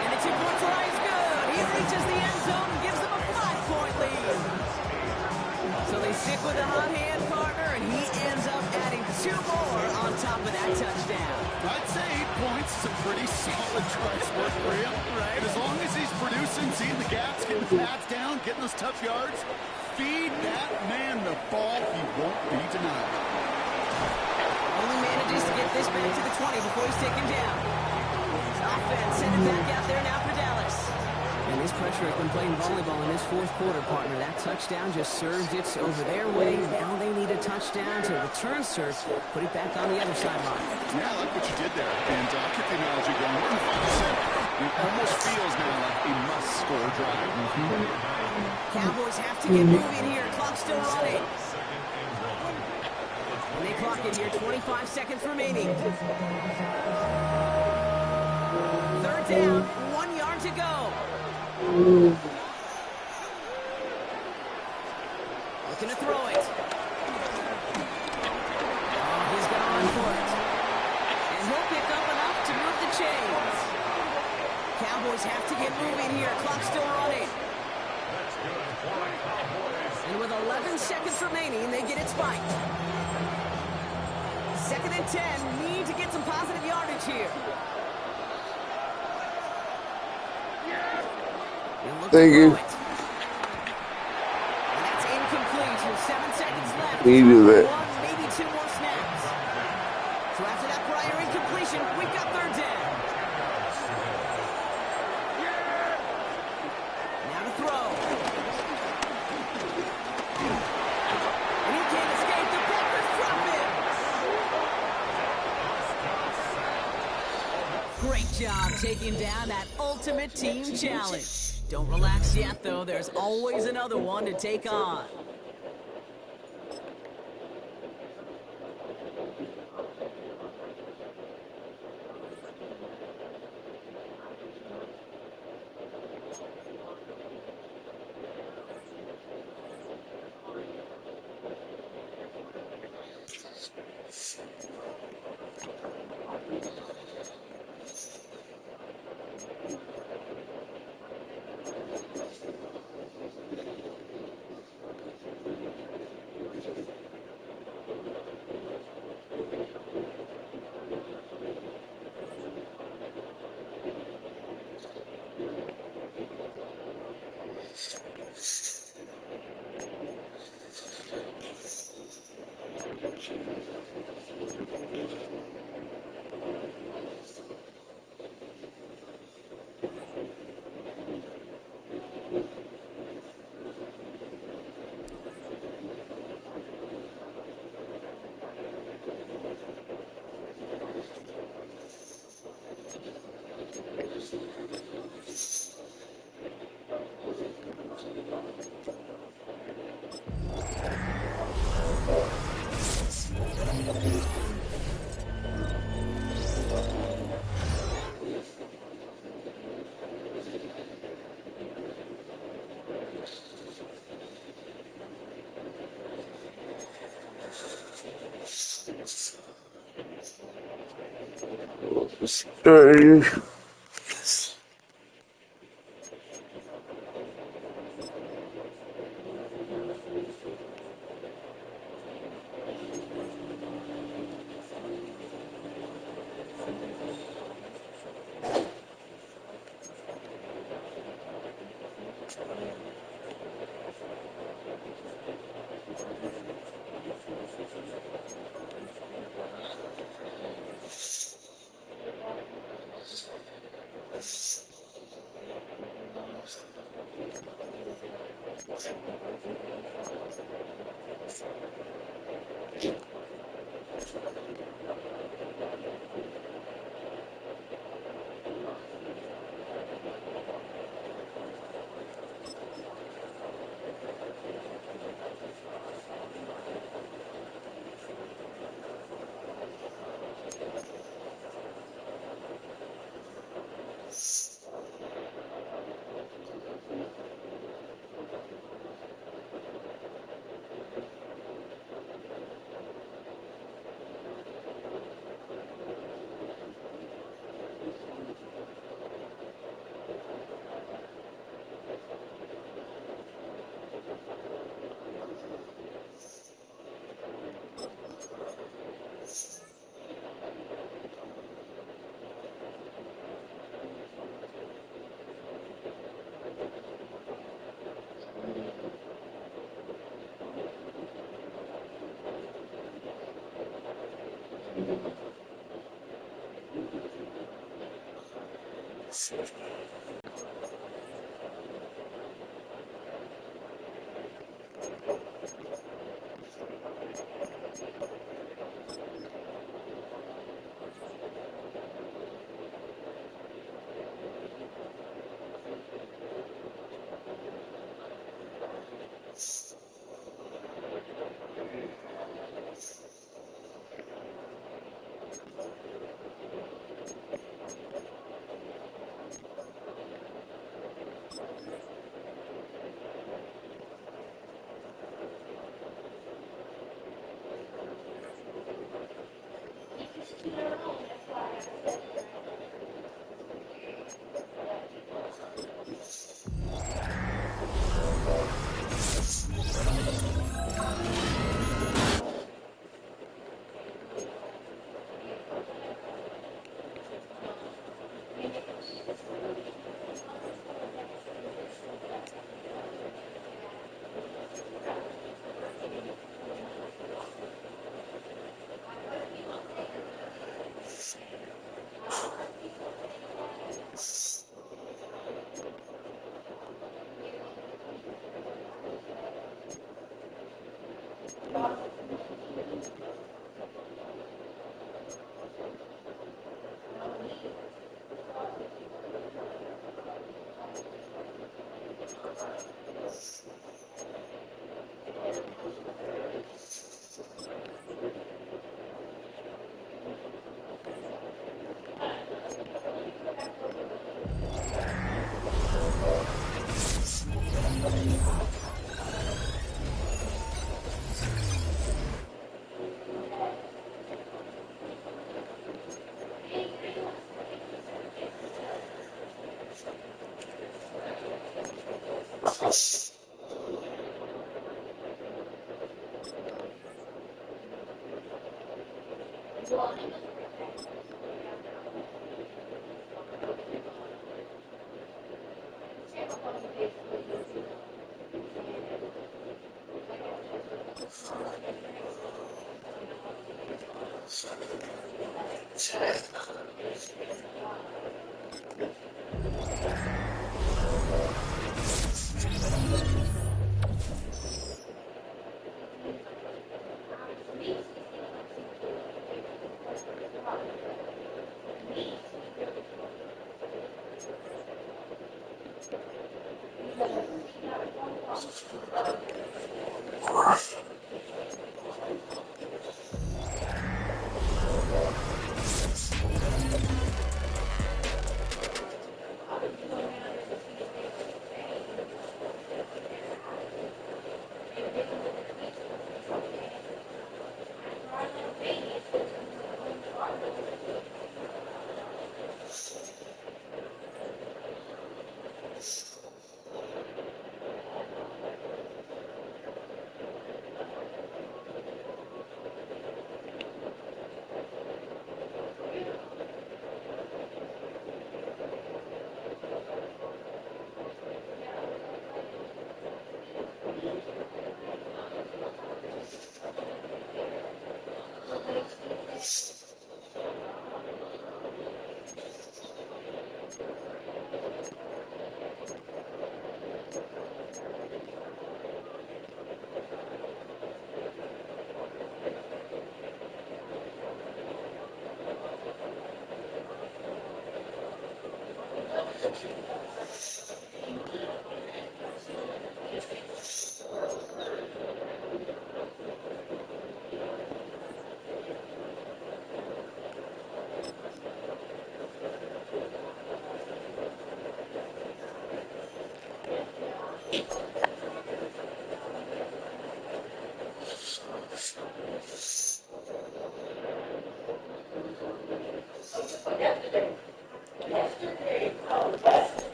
[SPEAKER 11] And the 2-point try is good. He reaches the end zone and gives them a 5-point lead. So they stick with the hot hand partner, and he ends up adding 2 more on top of that touchdown.
[SPEAKER 12] I'd say 8 points is a pretty solid try's worth for him. Right. And as long as he's producing Seeing the gaps, getting the pads down, getting those tough yards. Feed that man the ball. He won't be denied.
[SPEAKER 11] Only manages to get this back to the 20 before he's taken down. His offense sent it back out there now for Dallas. And this pressure has been playing volleyball in this fourth quarter, partner. That touchdown just served it over their way. Now they need a touchdown to return serve, put it back on the other sideline.
[SPEAKER 12] Yeah, I like what you did there. And I'll keep the analogy going. We're in the final set. It almost feels now like a must-score drive.
[SPEAKER 11] Cowboys have to get moving here. Clock's still running. And they clock it here. 25 seconds remaining. Third down. 1 yard to go. Looking to throw it. Oh, he's going to run for it. And he'll pick up enough to move the chains. Cowboys have to get moving here. Clock still running. And with 11 seconds remaining, they get it spiked. 2nd and 10. Need to get some positive yardage here.
[SPEAKER 1] Thank you.
[SPEAKER 11] And that's incomplete with 7 seconds left.
[SPEAKER 1] Needed it.
[SPEAKER 11] One, maybe 2 more snaps. So after that prior incompletion, we've got third down. Now to throw. And he can't escape. The Packers drop him. Great job taking down that ultimate team challenge. Don't relax yet, though. There's always another one to take on.
[SPEAKER 1] Sorry.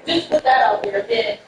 [SPEAKER 2] Just put that out there, then.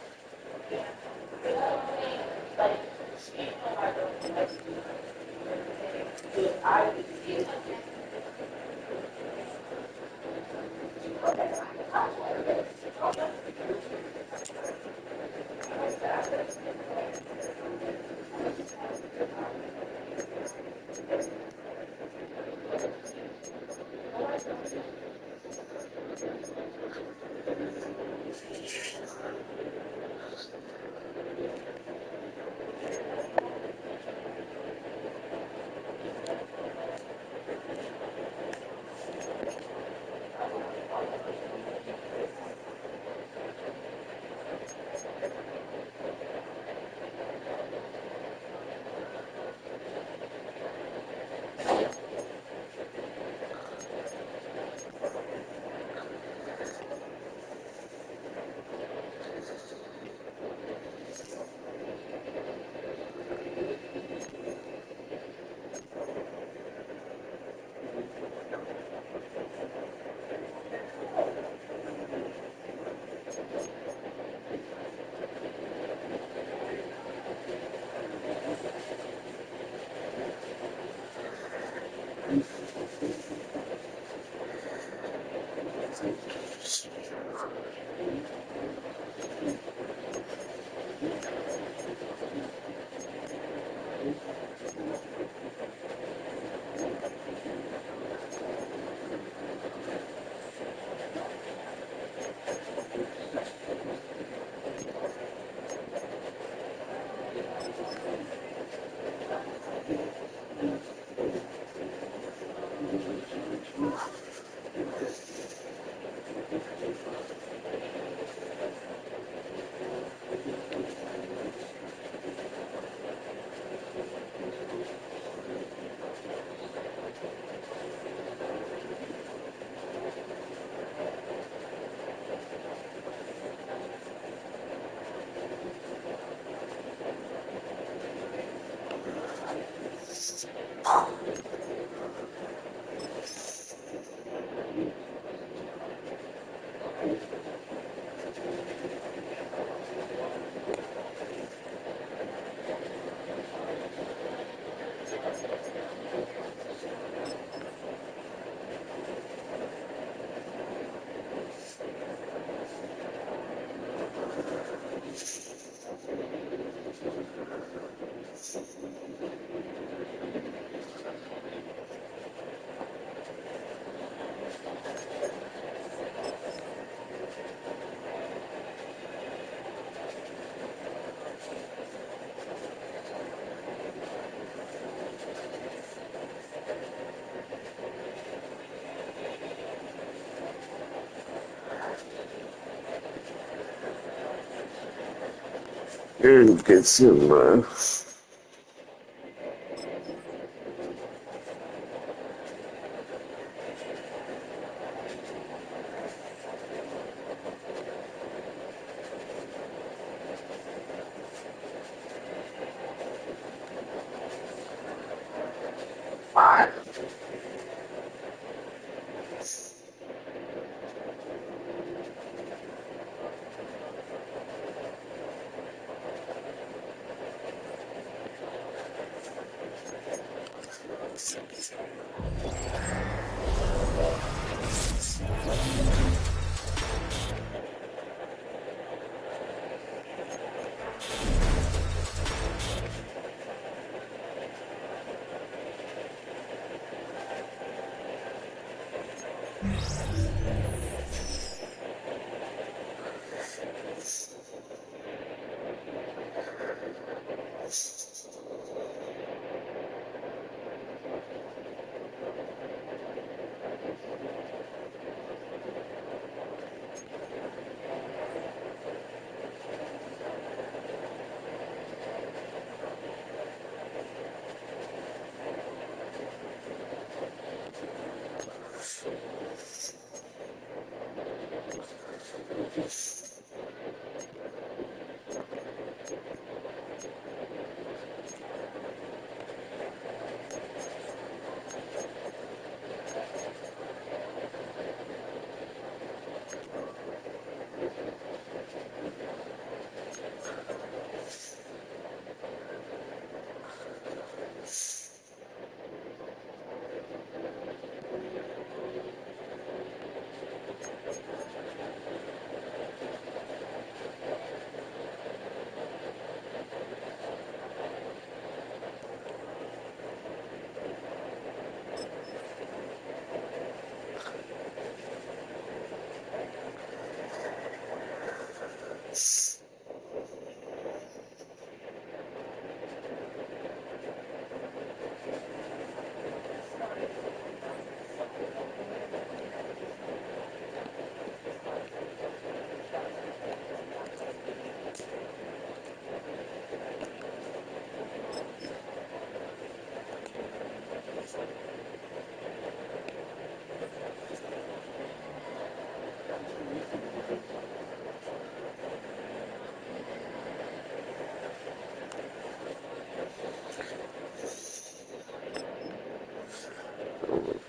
[SPEAKER 1] And get some,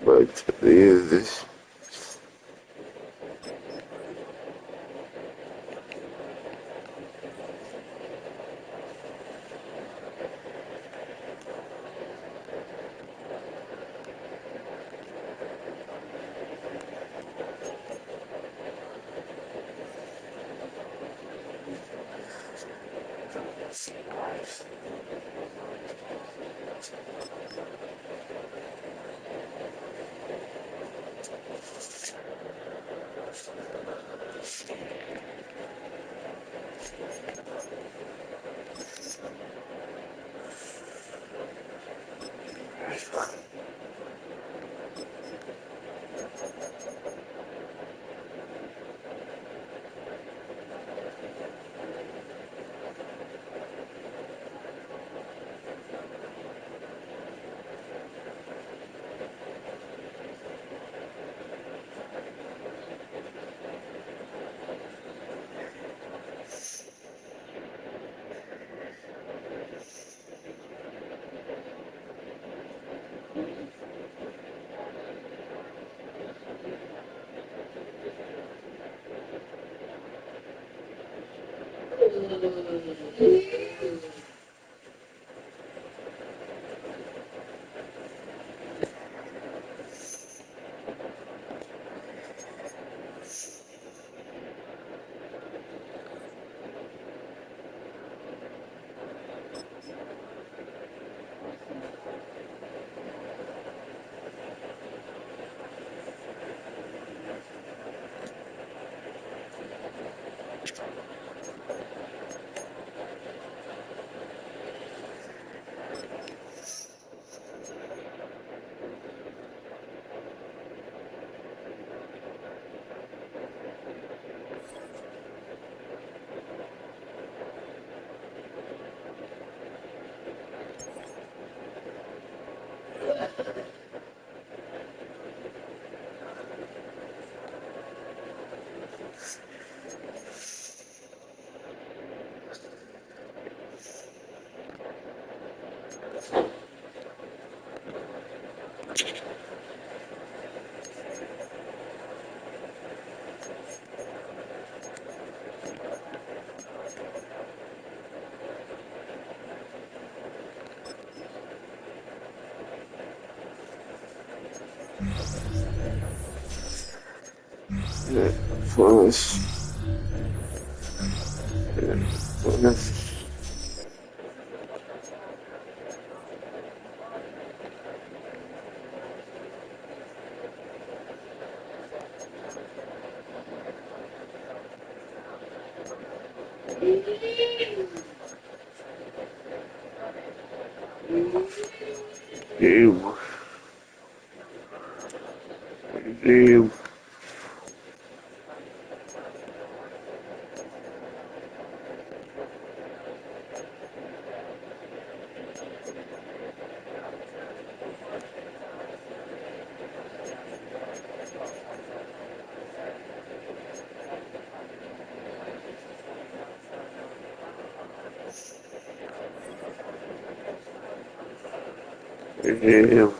[SPEAKER 1] But at the end of this, first, game, game. Damn.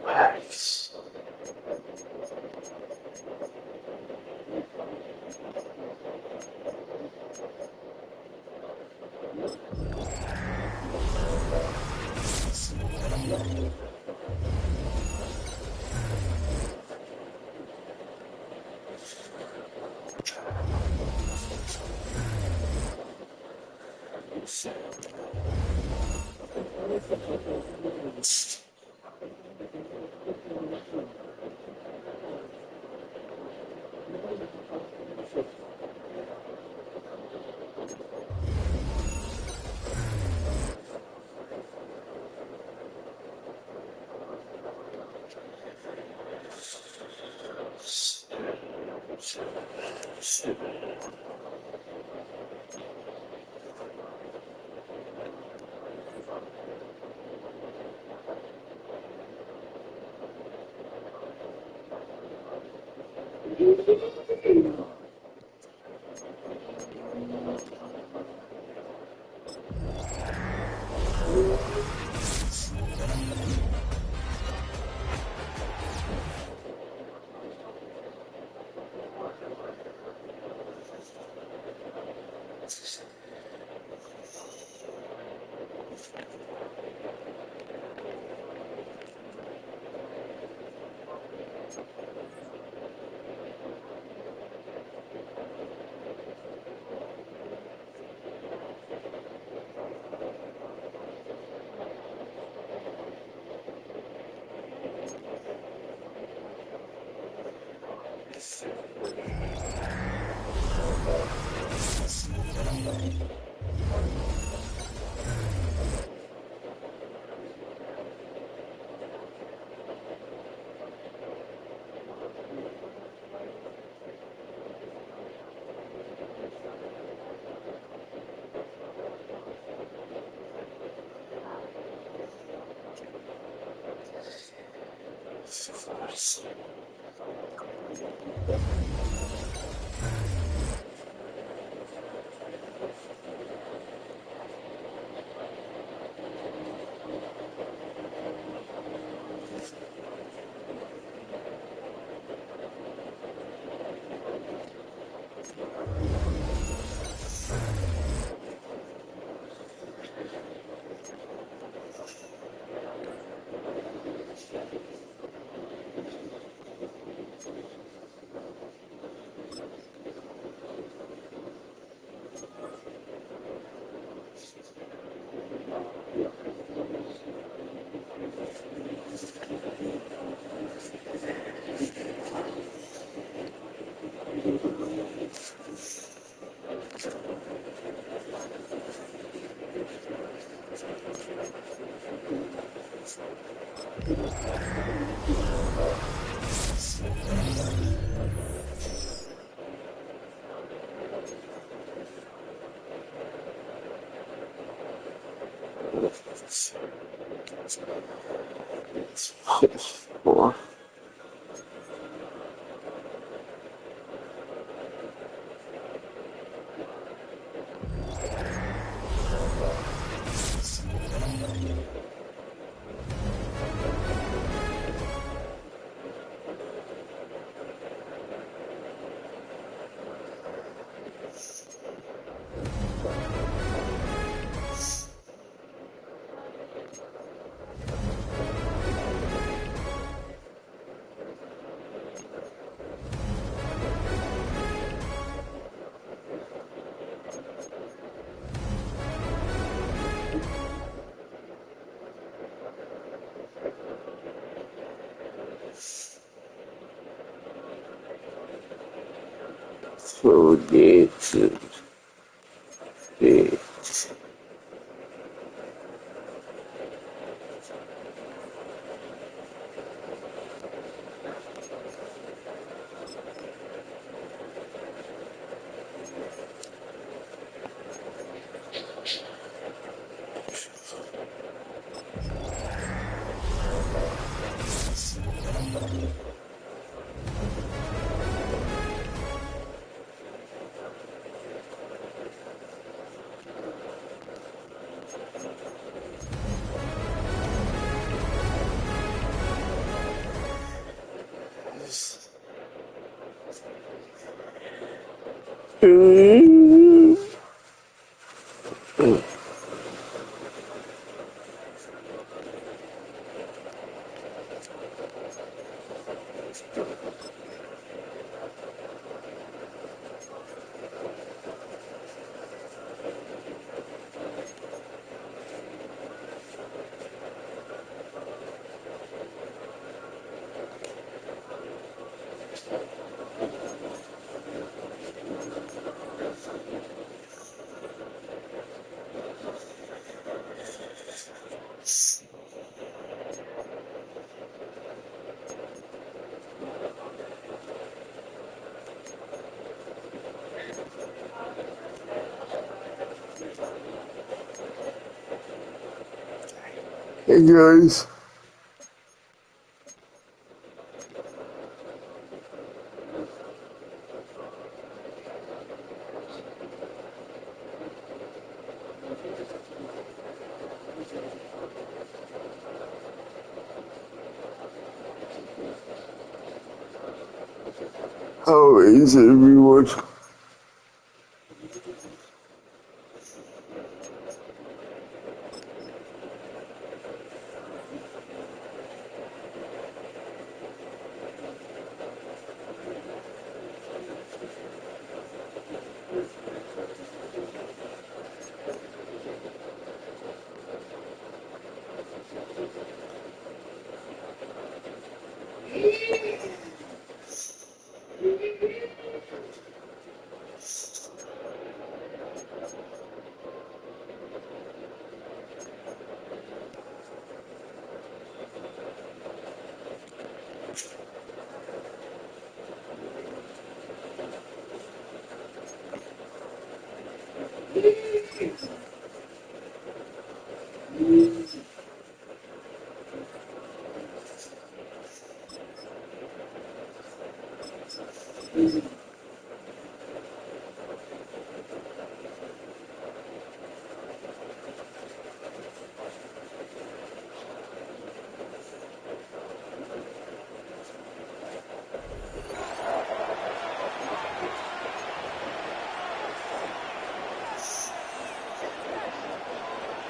[SPEAKER 1] Wax. Four. So it's Hey guys. How is everyone?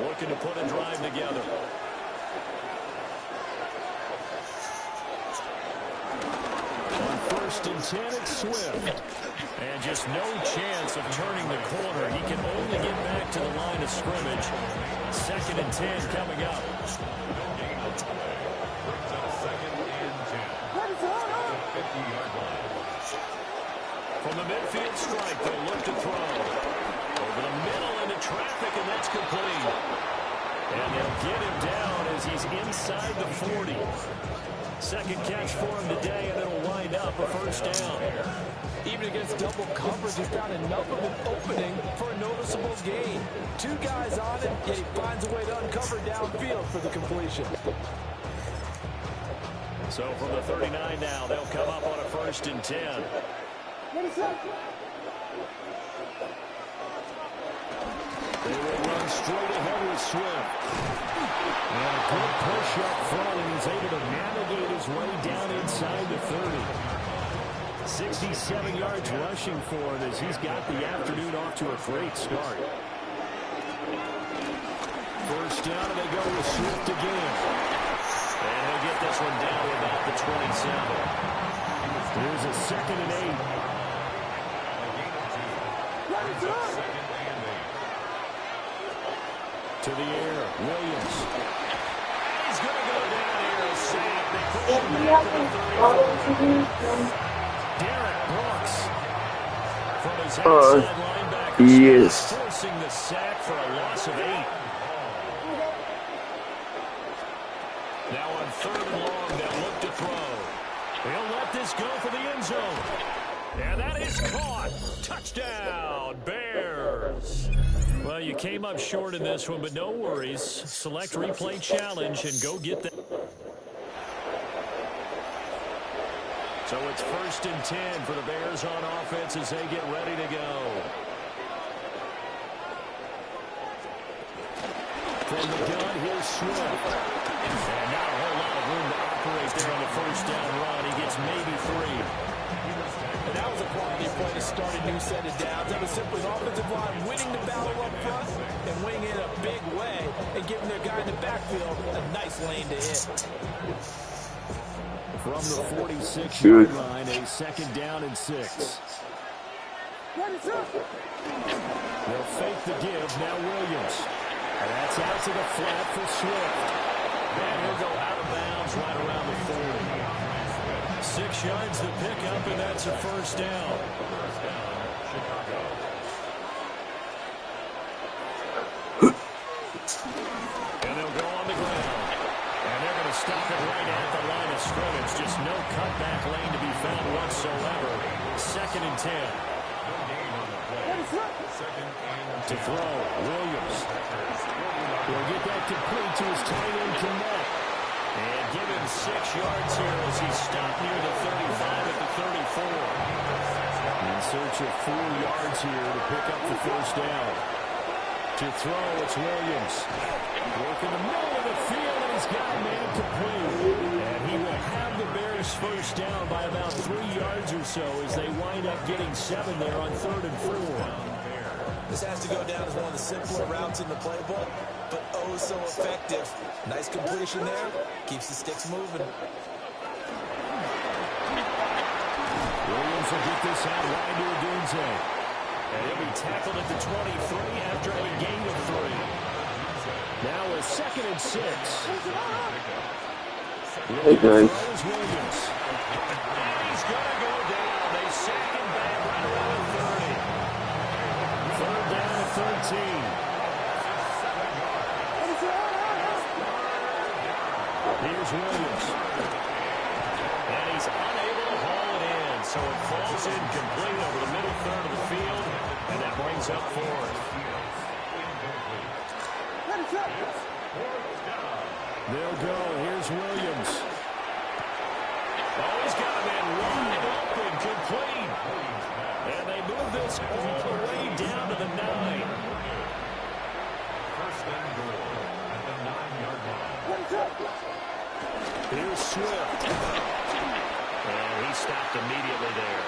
[SPEAKER 3] looking to put a drive together. On 1st and 10, it's Swift. And just no chance of turning the corner. He can only get back to the line of scrimmage. 2nd and 10 coming up. From the midfield strike, they'll look to throw. Over the middle into traffic, and that's complete. And they'll get him down as he's inside the 40. Second catch for him today, and it'll wind up a 1st down.
[SPEAKER 4] Even against double coverage, he found enough of an opening for a noticeable gain. 2 guys on it, yet he finds a way to uncover downfield for the completion.
[SPEAKER 3] So from the 39 now, they'll come up on a 1st and 10. They will run straight ahead with Swift. And a good push up front, and he's able to navigate his way down inside the 30. 67 yards rushing for him as he's got the afternoon off to a great start. 1st down, and they go with Swift again. And he'll get this one down about the 27. Here's a 2nd and 8. To the air, Williams. He's going to go down here. A sack. They push him back to the 34. Derek Brooks from his outside linebacker.
[SPEAKER 1] Yes.
[SPEAKER 3] Forcing the sack for a loss of 8. Now on 3rd and long, they'll look to throw. He'll let this go for the end zone. And that is caught. Touchdown, Bears. Well, you came up short in this one, but no worries. Select replay challenge and go get that. So it's 1st and 10 for the Bears on offense as they get ready to go. From the gun, here's Swift. And not a whole lot of room to operate there on the 1st down run. He gets maybe 3.
[SPEAKER 4] And that was a quality play to start a new set of downs. That was simply an offensive line winning the battle up front and winning it a big way and giving their guy in the backfield a nice lane to hit.
[SPEAKER 3] From the 46-yard line, a 2nd down and 6. They'll fake the give. Now Williams. And that's out to the flat for Swift. And he'll go out of bounds right around the 40. 6 yards to pick up, and that's a 1st down. And they'll go on the ground. And they're going to stop it right at the line of scrimmage. Just no cutback lane to be found whatsoever. 2nd and 10. To throw, Williams. He'll get that complete to his tight end Connect. And give him 6 yards here as he stopped near the 35 at the 34. In search of 4 yards here to pick up the 1st down. To throw, it's Williams. Work in the middle of the field, and he's got a man complete. And he will have the Bears 1st down by about 3 yards or so as they wind up getting 7 there on 3rd and 4.
[SPEAKER 4] This has to go down as one of the simpler routes in the playbook, but oh so effective. Nice completion there. Keeps the sticks moving.
[SPEAKER 3] Williams will get this out wide to Odunze. And he'll be tackled at the 23 after a gain of 3. Now a 2nd and 6.
[SPEAKER 1] Hey, guys.
[SPEAKER 3] Williams. He's going to go down. They sack him back right around the 30. 3rd down at 13. Here's Williams. And he's unable to haul it in. So it falls incomplete over the middle 3rd of the field. And that brings up 4th. They'll go. Here's Williams. Oh, he's got a man wide open, complete. And they move this all the way down to the 9.
[SPEAKER 5] 1st and goal at the 9-yard line.
[SPEAKER 3] Here's Swift. And he stopped immediately there.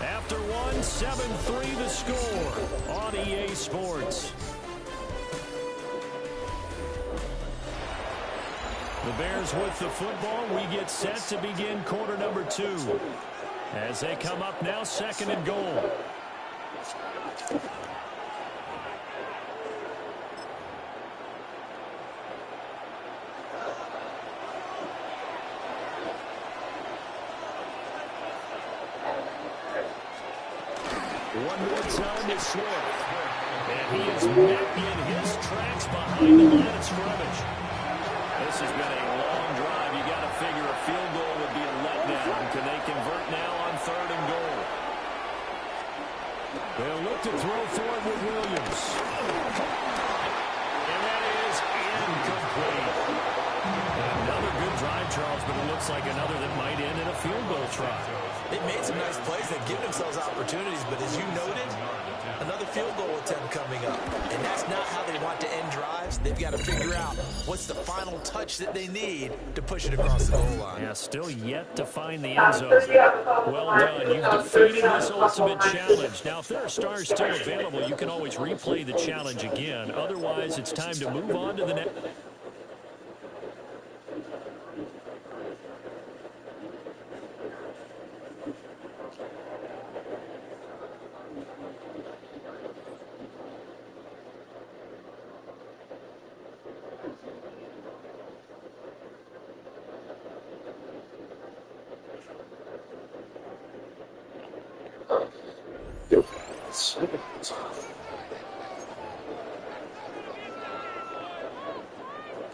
[SPEAKER 3] After one, 7-3 the score on EA Sports. The Bears with the football. We get set to begin quarter number 2. As they come up now, 2nd and goal. One more time to Swift. And he is met in his tracks behind the line of scrimmage. This has been a long drive. You got to figure a field goal would be a letdown. Can they convert now on 3rd and goal? They'll look to throw for it with Williams. And that is incomplete. Another good drive, Charles, but it looks like another that might end in a field goal try.
[SPEAKER 4] They made some nice plays. They give themselves opportunities, but as you noted, another field goal attempt coming up. And that's not how they want to end drives. They've got to figure out what's the final touch that they need to push it across the goal line.
[SPEAKER 3] Yeah, still yet to find the end zone. Well done. You've defeated this ultimate challenge. Now, if there are stars still available, you can always replay the challenge again. Otherwise, it's time to move on to the next.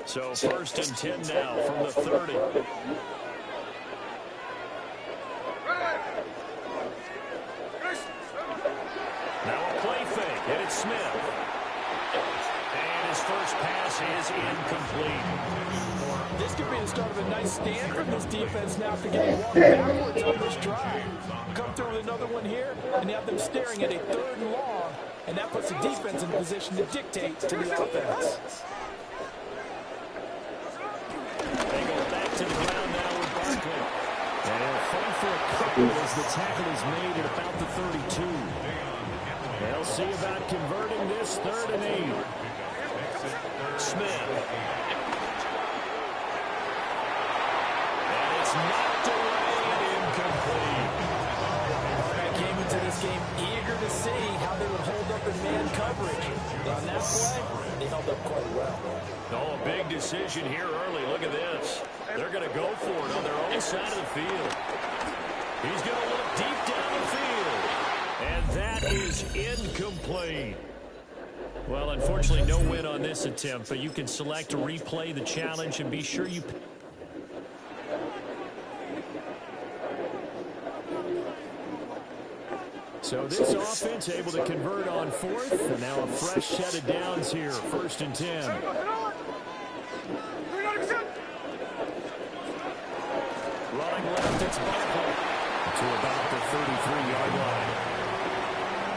[SPEAKER 3] So 1st and 10 now from the 30. Now a play fake, and it's Smith. And his first pass is incomplete.
[SPEAKER 4] This could be the start of a nice stand from this defense now after getting walked backwards on this drive. Come through with another one here, and you have them staring at a 3rd and long, and that puts the defense in a position to dictate to the offense.
[SPEAKER 3] They go back to the ground now with Barkley. And he'll fight for a couple as the tackle is made at about the 32. They'll see about converting this 3rd and 8. Smith. And it's knocked away and incomplete.
[SPEAKER 4] I came into this game eager to see how they would hold up in man coverage. On that play, they held up quite well.
[SPEAKER 3] Oh, a big decision here early. Look at this. They're going to go for it on their own side of the field. He's going to look deep down the field. And that is incomplete. Well, unfortunately, no win on this attempt, but you can select to replay the challenge and be sure you... So this offense able to convert on 4th, and now a fresh set of downs here, 1st and 10. Running left, it's Barkley to about the 33-yard line.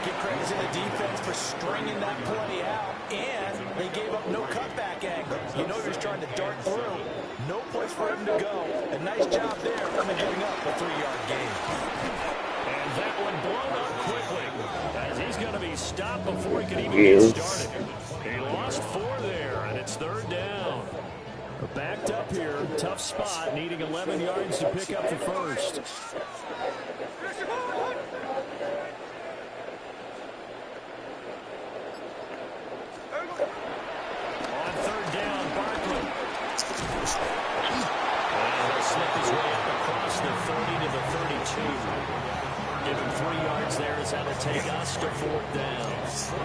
[SPEAKER 4] Give credit to the defense for stringing that play out, and they gave up no cutback angle. You know he was trying to dart through. No place for him to go. A nice job there, and giving up a 3-yard gain.
[SPEAKER 3] And that one blown up quickly, as he's going to be stopped before he can even get started. He lost 4 there, and it's 3rd down. Backed up here, tough spot, needing 11 yards to pick up the first. On 3rd down, Barkley. And he'll slip his way up across the 30 to the 32. Give him 3 yards there as that'll take us to 4th down.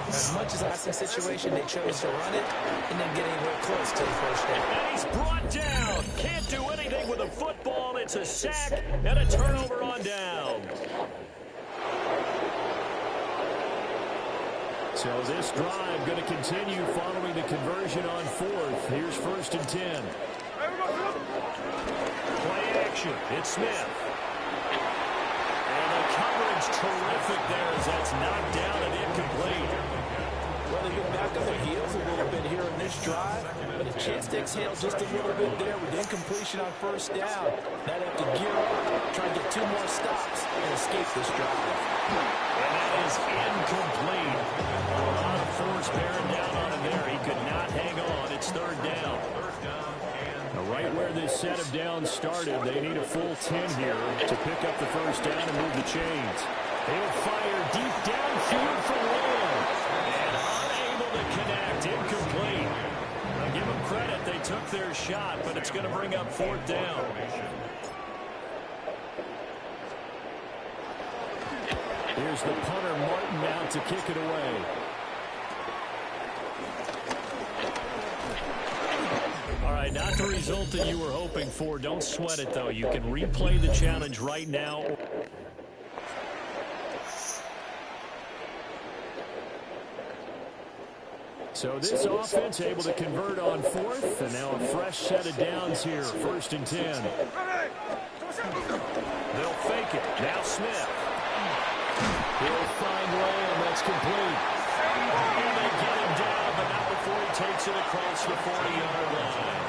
[SPEAKER 4] As much as that's the situation, they chose to run it and then get anywhere close to the first down.
[SPEAKER 3] And he's brought down. Can't do anything with a football. It's a sack and a turnover on down. So this drive going to continue following the conversion on 4th. Here's 1st and 10. Play action. It's Smith. Coverage terrific there as that's knocked down and incomplete.
[SPEAKER 4] Well, they've been back on their heels a little bit here in this drive, but a chance to exhale just a little bit there with incompletion on 1st down. Now they have to gear up, try and get 2 more stops, and escape this drive.
[SPEAKER 3] And that is incomplete. A lot of force bearing down on him there. He could not hang on. It's 3rd down. Right where where this set of downs started. They need a full 10 here to pick up the first down and move the chains. He'll fire deep downfield for Lamb. And unable to connect. Incomplete. Now give them credit. They took their shot, but it's going to bring up fourth down. Here's the punter, Martin, now to kick it away. All right, not the result that you were hoping for. Don't sweat it, though. You can replay the challenge right now. So this offense able to convert on fourth, and now a fresh set of downs here, 1st and 10. They'll fake it. Now Smith. He'll find Lamb. That's complete. And they get him down, but not before he takes it across the 40-yard line.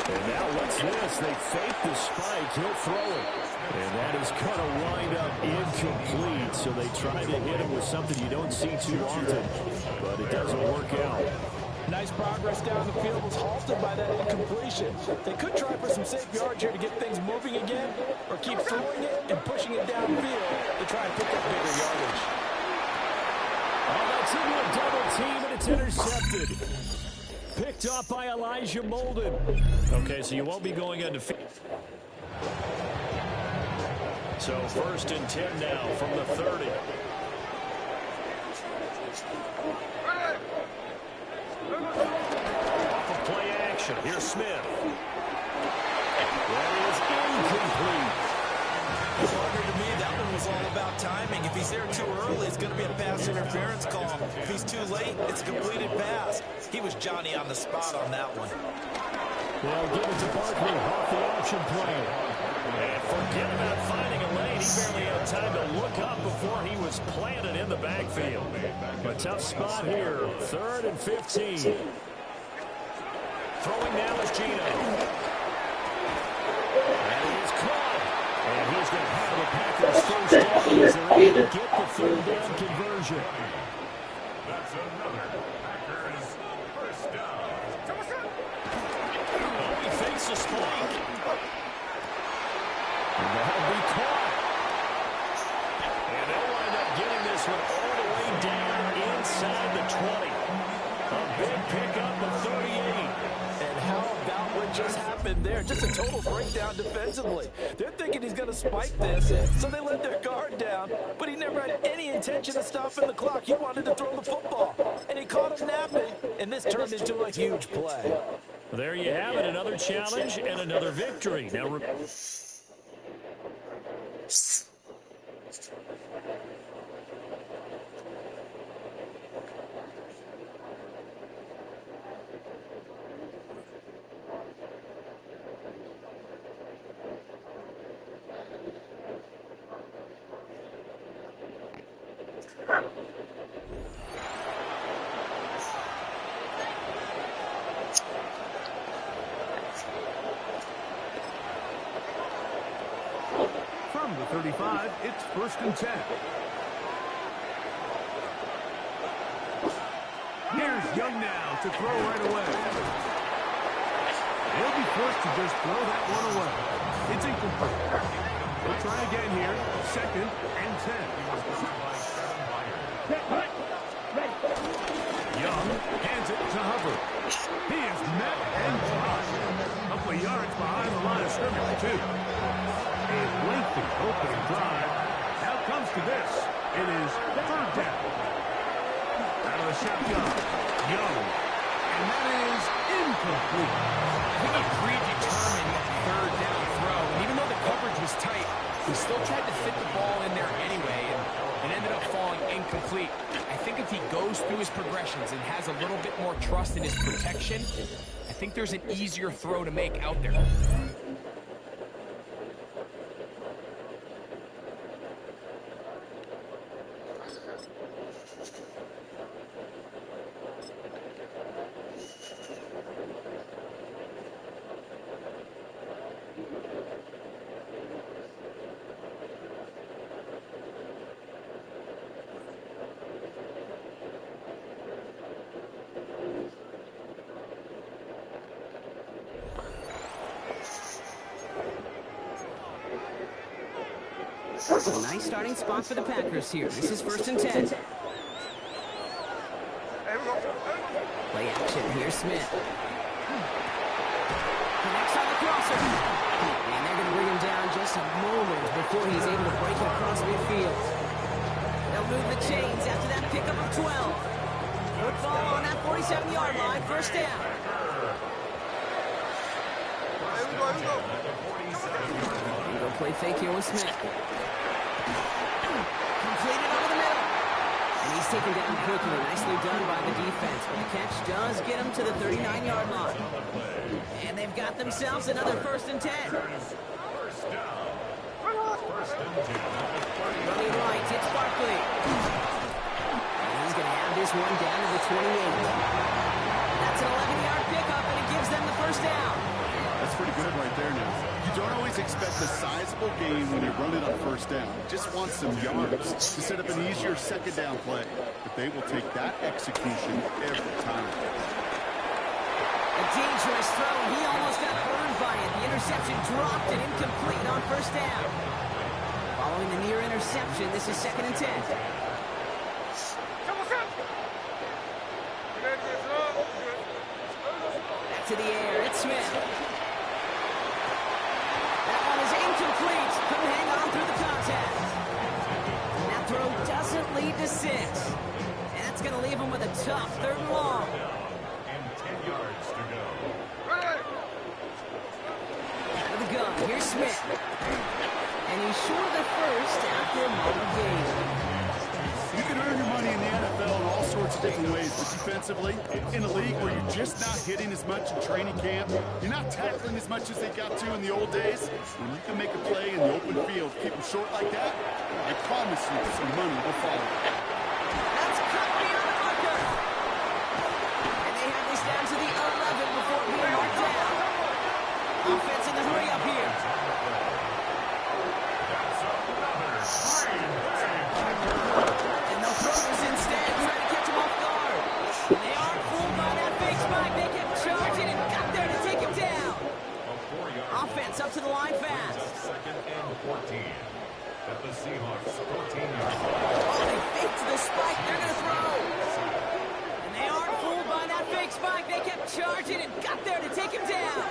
[SPEAKER 3] And now what's this? They fake the spike. He'll throw it. And that is going to wind up incomplete. So they try to hit him with something you don't see too often, but it doesn't work out.
[SPEAKER 4] Nice progress down the field was halted by that incompletion. They could try for some safe yards here to get things moving again, or keep throwing it and pushing it downfield to try and pick up bigger yardage.
[SPEAKER 3] Oh, that's into a double team, and it's intercepted. Picked off by Elijah Molden. Okay, so you won't be going undefeated. So 1st and 10 now from the 30. Off of play action. Here's Smith. That is incomplete.
[SPEAKER 4] It wondered to me that one was all about timing. If he's there too early, it's going to be a pass interference call. If he's too late, it's a completed pass. He was Johnny on the spot on that one.
[SPEAKER 3] They'll give it to Barkley off the option play. And forget about finding a lane. He barely had time to look up before he was planted in the backfield. A tough spot here. 3rd and 15. Throwing now is Gino. And he is caught. And he's going to have the Packers first down as they're able to get the 3rd down conversion.
[SPEAKER 5] That's another Packers first down.
[SPEAKER 3] Oh, he fakes a spike. And that'll be caught. And they'll wind up getting this one all the way down inside the 20. A big pickup of 38.
[SPEAKER 4] And how about what just happened there? Just a total breakdown defensively. They're thinking he's going to spike this, so they let their guard down. But he never had any intention of stopping the clock. He wanted to throw the football. And he caught him napping. And this turned into a huge play.
[SPEAKER 3] There you have it. Another challenge and another victory. Now,
[SPEAKER 7] From the 35, it's 1st and 10. Here's Young now to throw right away. They'll be forced to just throw that one away. It's incomplete. They'll try again here. 2nd and 10. Young hands it to Hubbard. He is met and dropped. A couple of yards behind the line of scrimmage, too. A lengthy opening drive. Now comes to this. It is 3rd down. Out of the shotgun. Young. And that is incomplete.
[SPEAKER 8] I think he predetermined that 3rd down throw. And even though the coverage was tight, he still tried to fit the ball in there anyway. And it ended up falling incomplete. I think if he goes through his progressions and has a little bit more trust in his protection, I think there's an easier throw to make out there.
[SPEAKER 11] A nice starting spot for the Packers here. This is 1st and 10. Play action. Here's Smith. Connects on the crosser. And they're going to bring him down just a moment before he's able to break it across midfield. They'll move the chains after that pickup of 12. Football on that 47-yard line. 1st down. Go play fake here with Smith. Completed over the middle. And he's taken down quickly. Nicely done by the defense. But the catch does get him to the 39-yard line. And they've got themselves another 1st and 10. Running right, it's Barkley. And he's going to have this one down to the 28. That's an 11-yard pickup, and it gives them the 1st down.
[SPEAKER 12] That's pretty good right there now. You don't always expect a sizable gain when you run it on 1st down. Just want some yards to set up an easier 2nd down play. But they will take that execution every time.
[SPEAKER 11] A dangerous throw. He almost got burned by it. The interception dropped and incomplete on 1st down. Following the near interception, this is 2nd and 10. Back to the air. It's Smith. That one is incomplete. Couldn't hang on through the contact. And that throw doesn't lead to 6. And that's going to leave him with a tough 3rd and long.
[SPEAKER 5] And 10 yards to go.
[SPEAKER 11] Out of the gun. Here's Smith. And he's short of the 1st after a moment gain.
[SPEAKER 12] You can earn your money in the NFL in all sorts of different ways, but defensively, in a league where you're just not hitting as much in training camp, you're not tackling as much as they got to in the old days, when you can make a play in the open field, keep them short like that, I promise you some money will follow.
[SPEAKER 11] That's cut beyond the marker. And they have this down to the 11 before being marked down. Offense in the hurry up here. And they'll throw this instead, trying to catch him off guard. They aren't fooled by that fake spike. They kept charging and got there to take him down. Offense up to the line fast.
[SPEAKER 5] 2nd and 14. At the Seahawks, 14-yard line.
[SPEAKER 11] Oh, they faked the spike. They're going to throw. And they aren't fooled by that fake spike. They kept charging and got there to take him down.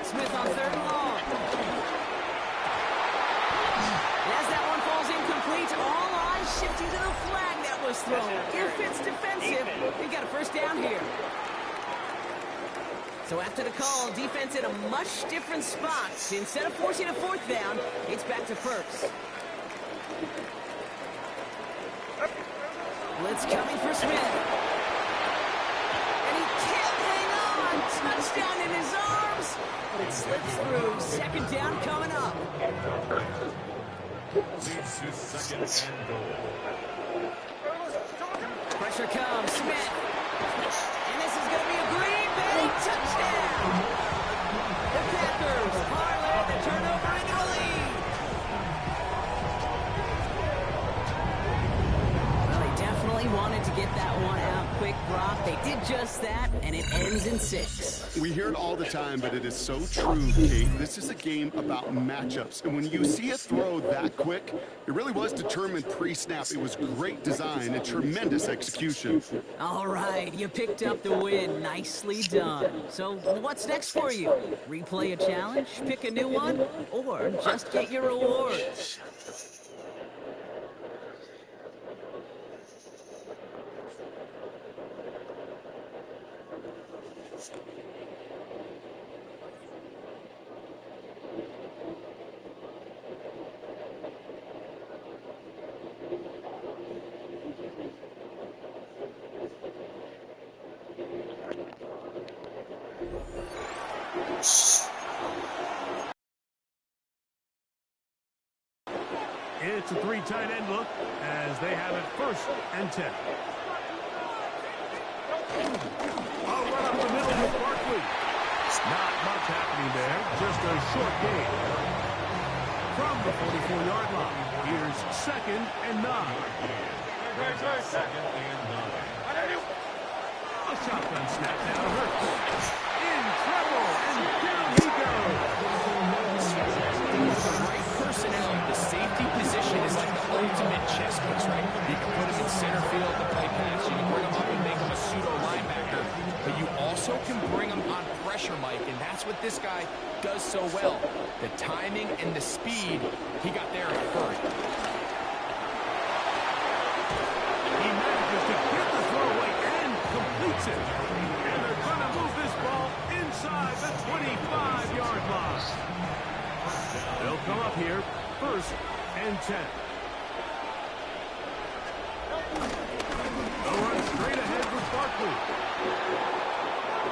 [SPEAKER 11] Smith on 3rd and long. And as that one falls incomplete, all eyes shifting to the flag that was thrown. If it's defensive, they've got a 1st down here. So after the call, defense in a much different spot. Instead of forcing a 4th down, it's back to 1st. Blitz coming for Smith. And he can't hang on. Touchdown in his arms. But it slips through. 2nd down coming up.
[SPEAKER 5] Leads to 2nd and goal.
[SPEAKER 11] Pressure comes. Smith. And this is going to be a Green Bay touchdown. The Packers parlay the turnover into a lead. Well, they definitely wanted to get that one out quick, Brock. They did just that, and it ends in 6.
[SPEAKER 12] We hear it all the time, but it is so true, Kate. This is a game about matchups. And when you see a throw that quick, it really was determined pre-snap. It was great design and tremendous execution.
[SPEAKER 11] All right, you picked up the win. Nicely done. So what's next for you? Replay a challenge, pick a new one, or just get your rewards?
[SPEAKER 7] It's a 3 tight end look as they have it 1st and 10. I'll run up the middle with Barkley. Not much happening there, just a short gain. From the 44-yard line, here's 2nd and 9.
[SPEAKER 5] 2nd and 9.
[SPEAKER 7] A shotgun snap now to Hurts. In trouble, and down he goes.
[SPEAKER 8] The right personnel, the safety position is like the ultimate chess piece, right? You can put him in center field to play pass. You can bring him up and make him a pseudo linebacker. But you also can bring him on pressure, Mike, and that's what this guy does so well. The timing and the speed, he got there in a hurry.
[SPEAKER 7] He manages to get the throwaway and completes it. And they're going to move this ball inside the 25-yard line. They'll come up here, 1st and 10. They'll run straight ahead with Barkley.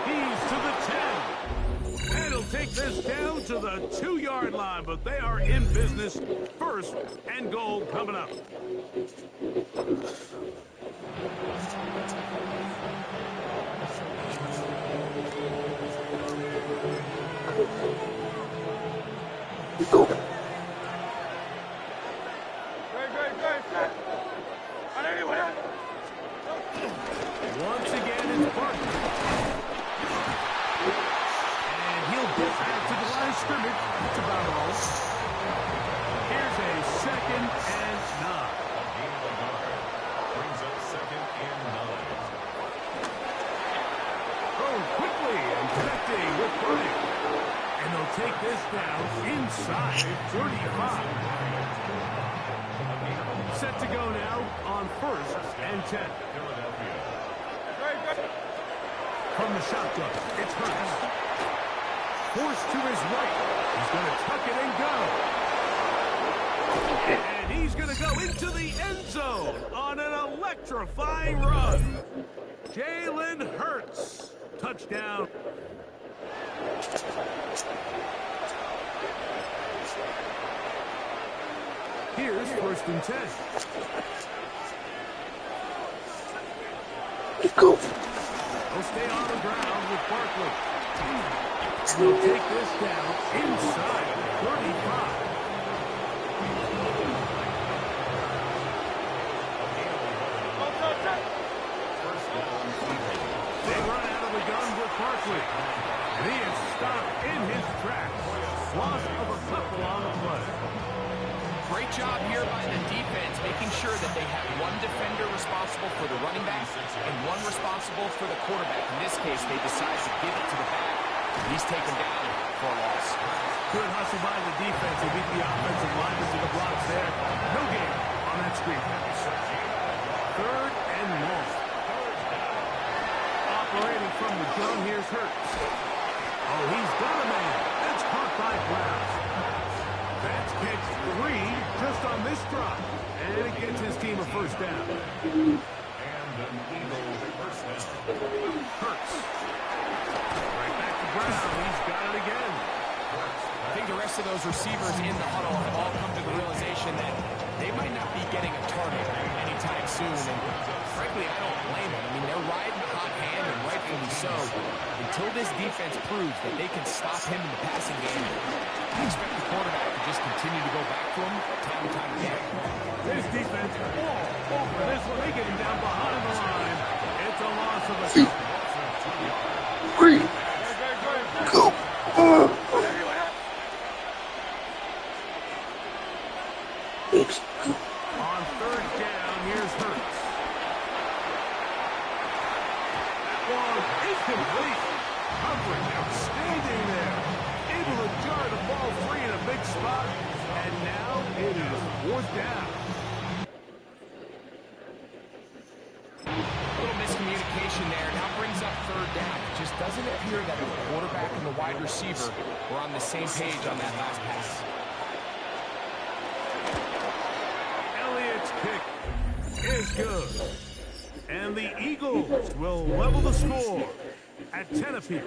[SPEAKER 7] He's to the 10. And he'll take this down to the 2-yard line, but they are in business. 1st and goal coming up.
[SPEAKER 1] Go.
[SPEAKER 7] Once again, it's Barkley. And he'll get back to the line of scrimmage. That's about all. Here's a 2nd and 9.
[SPEAKER 5] Brings up 2nd and 9.
[SPEAKER 7] Going quickly and connecting with Barkley. And they'll take this down inside 35. Set to go now on 1st and 10. From the shotgun, it's Hurts. Forced to his right. He's going to tuck it and go. And he's going to go into the end zone on an electrifying run. Jalen Hurts. Touchdown. Here's 1st and 10.
[SPEAKER 1] Go.
[SPEAKER 7] They'll stay on the ground with Barkley. They'll take this down inside 35. They run out of the gun with Barkley. And he is stopped in his tracks. Loss of a couple on the play.
[SPEAKER 8] Great job here by the defense, making sure that they have one defender responsible for the running back and one responsible for the quarterback. In this case, they decide to give it to the back. He's taken down for a loss.
[SPEAKER 7] Good hustle by the defense to beat the offensive lineman to the blocks there. No gain on that screen pass. 3rd and long. Operating from the gun, here's Hurts. Oh, he's got a man. That's caught by Brown. That's pick 3 just on this drive. And it gets his team a 1st down.
[SPEAKER 5] And an Eagle 1st down.
[SPEAKER 7] Hurts. Right back to Brown. He's got it again.
[SPEAKER 8] I think the rest of those receivers in the huddle have all come to the realization that they might not be getting a target anytime soon. And frankly, I don't blame them. I mean, they're riding a hot hand, and rightfully so. Until this defense proves that they can stop him in the passing game, I expect the quarterback to just continue to go back to him time and time again.
[SPEAKER 7] This defense all over this one. They get him down behind the line. It's a loss of a
[SPEAKER 1] 3. Go.
[SPEAKER 7] On 3rd down, here's Hurts. That one is complete. Coverage outstanding there. Able to jar the ball free in a big spot. And now it is 4th down.
[SPEAKER 8] A little miscommunication there. Now brings up 3rd down. It just doesn't appear that the quarterback and the wide receiver were on the same page on that last pass.
[SPEAKER 7] Elliott's kick is good. And the Eagles will level the score at 10 apiece.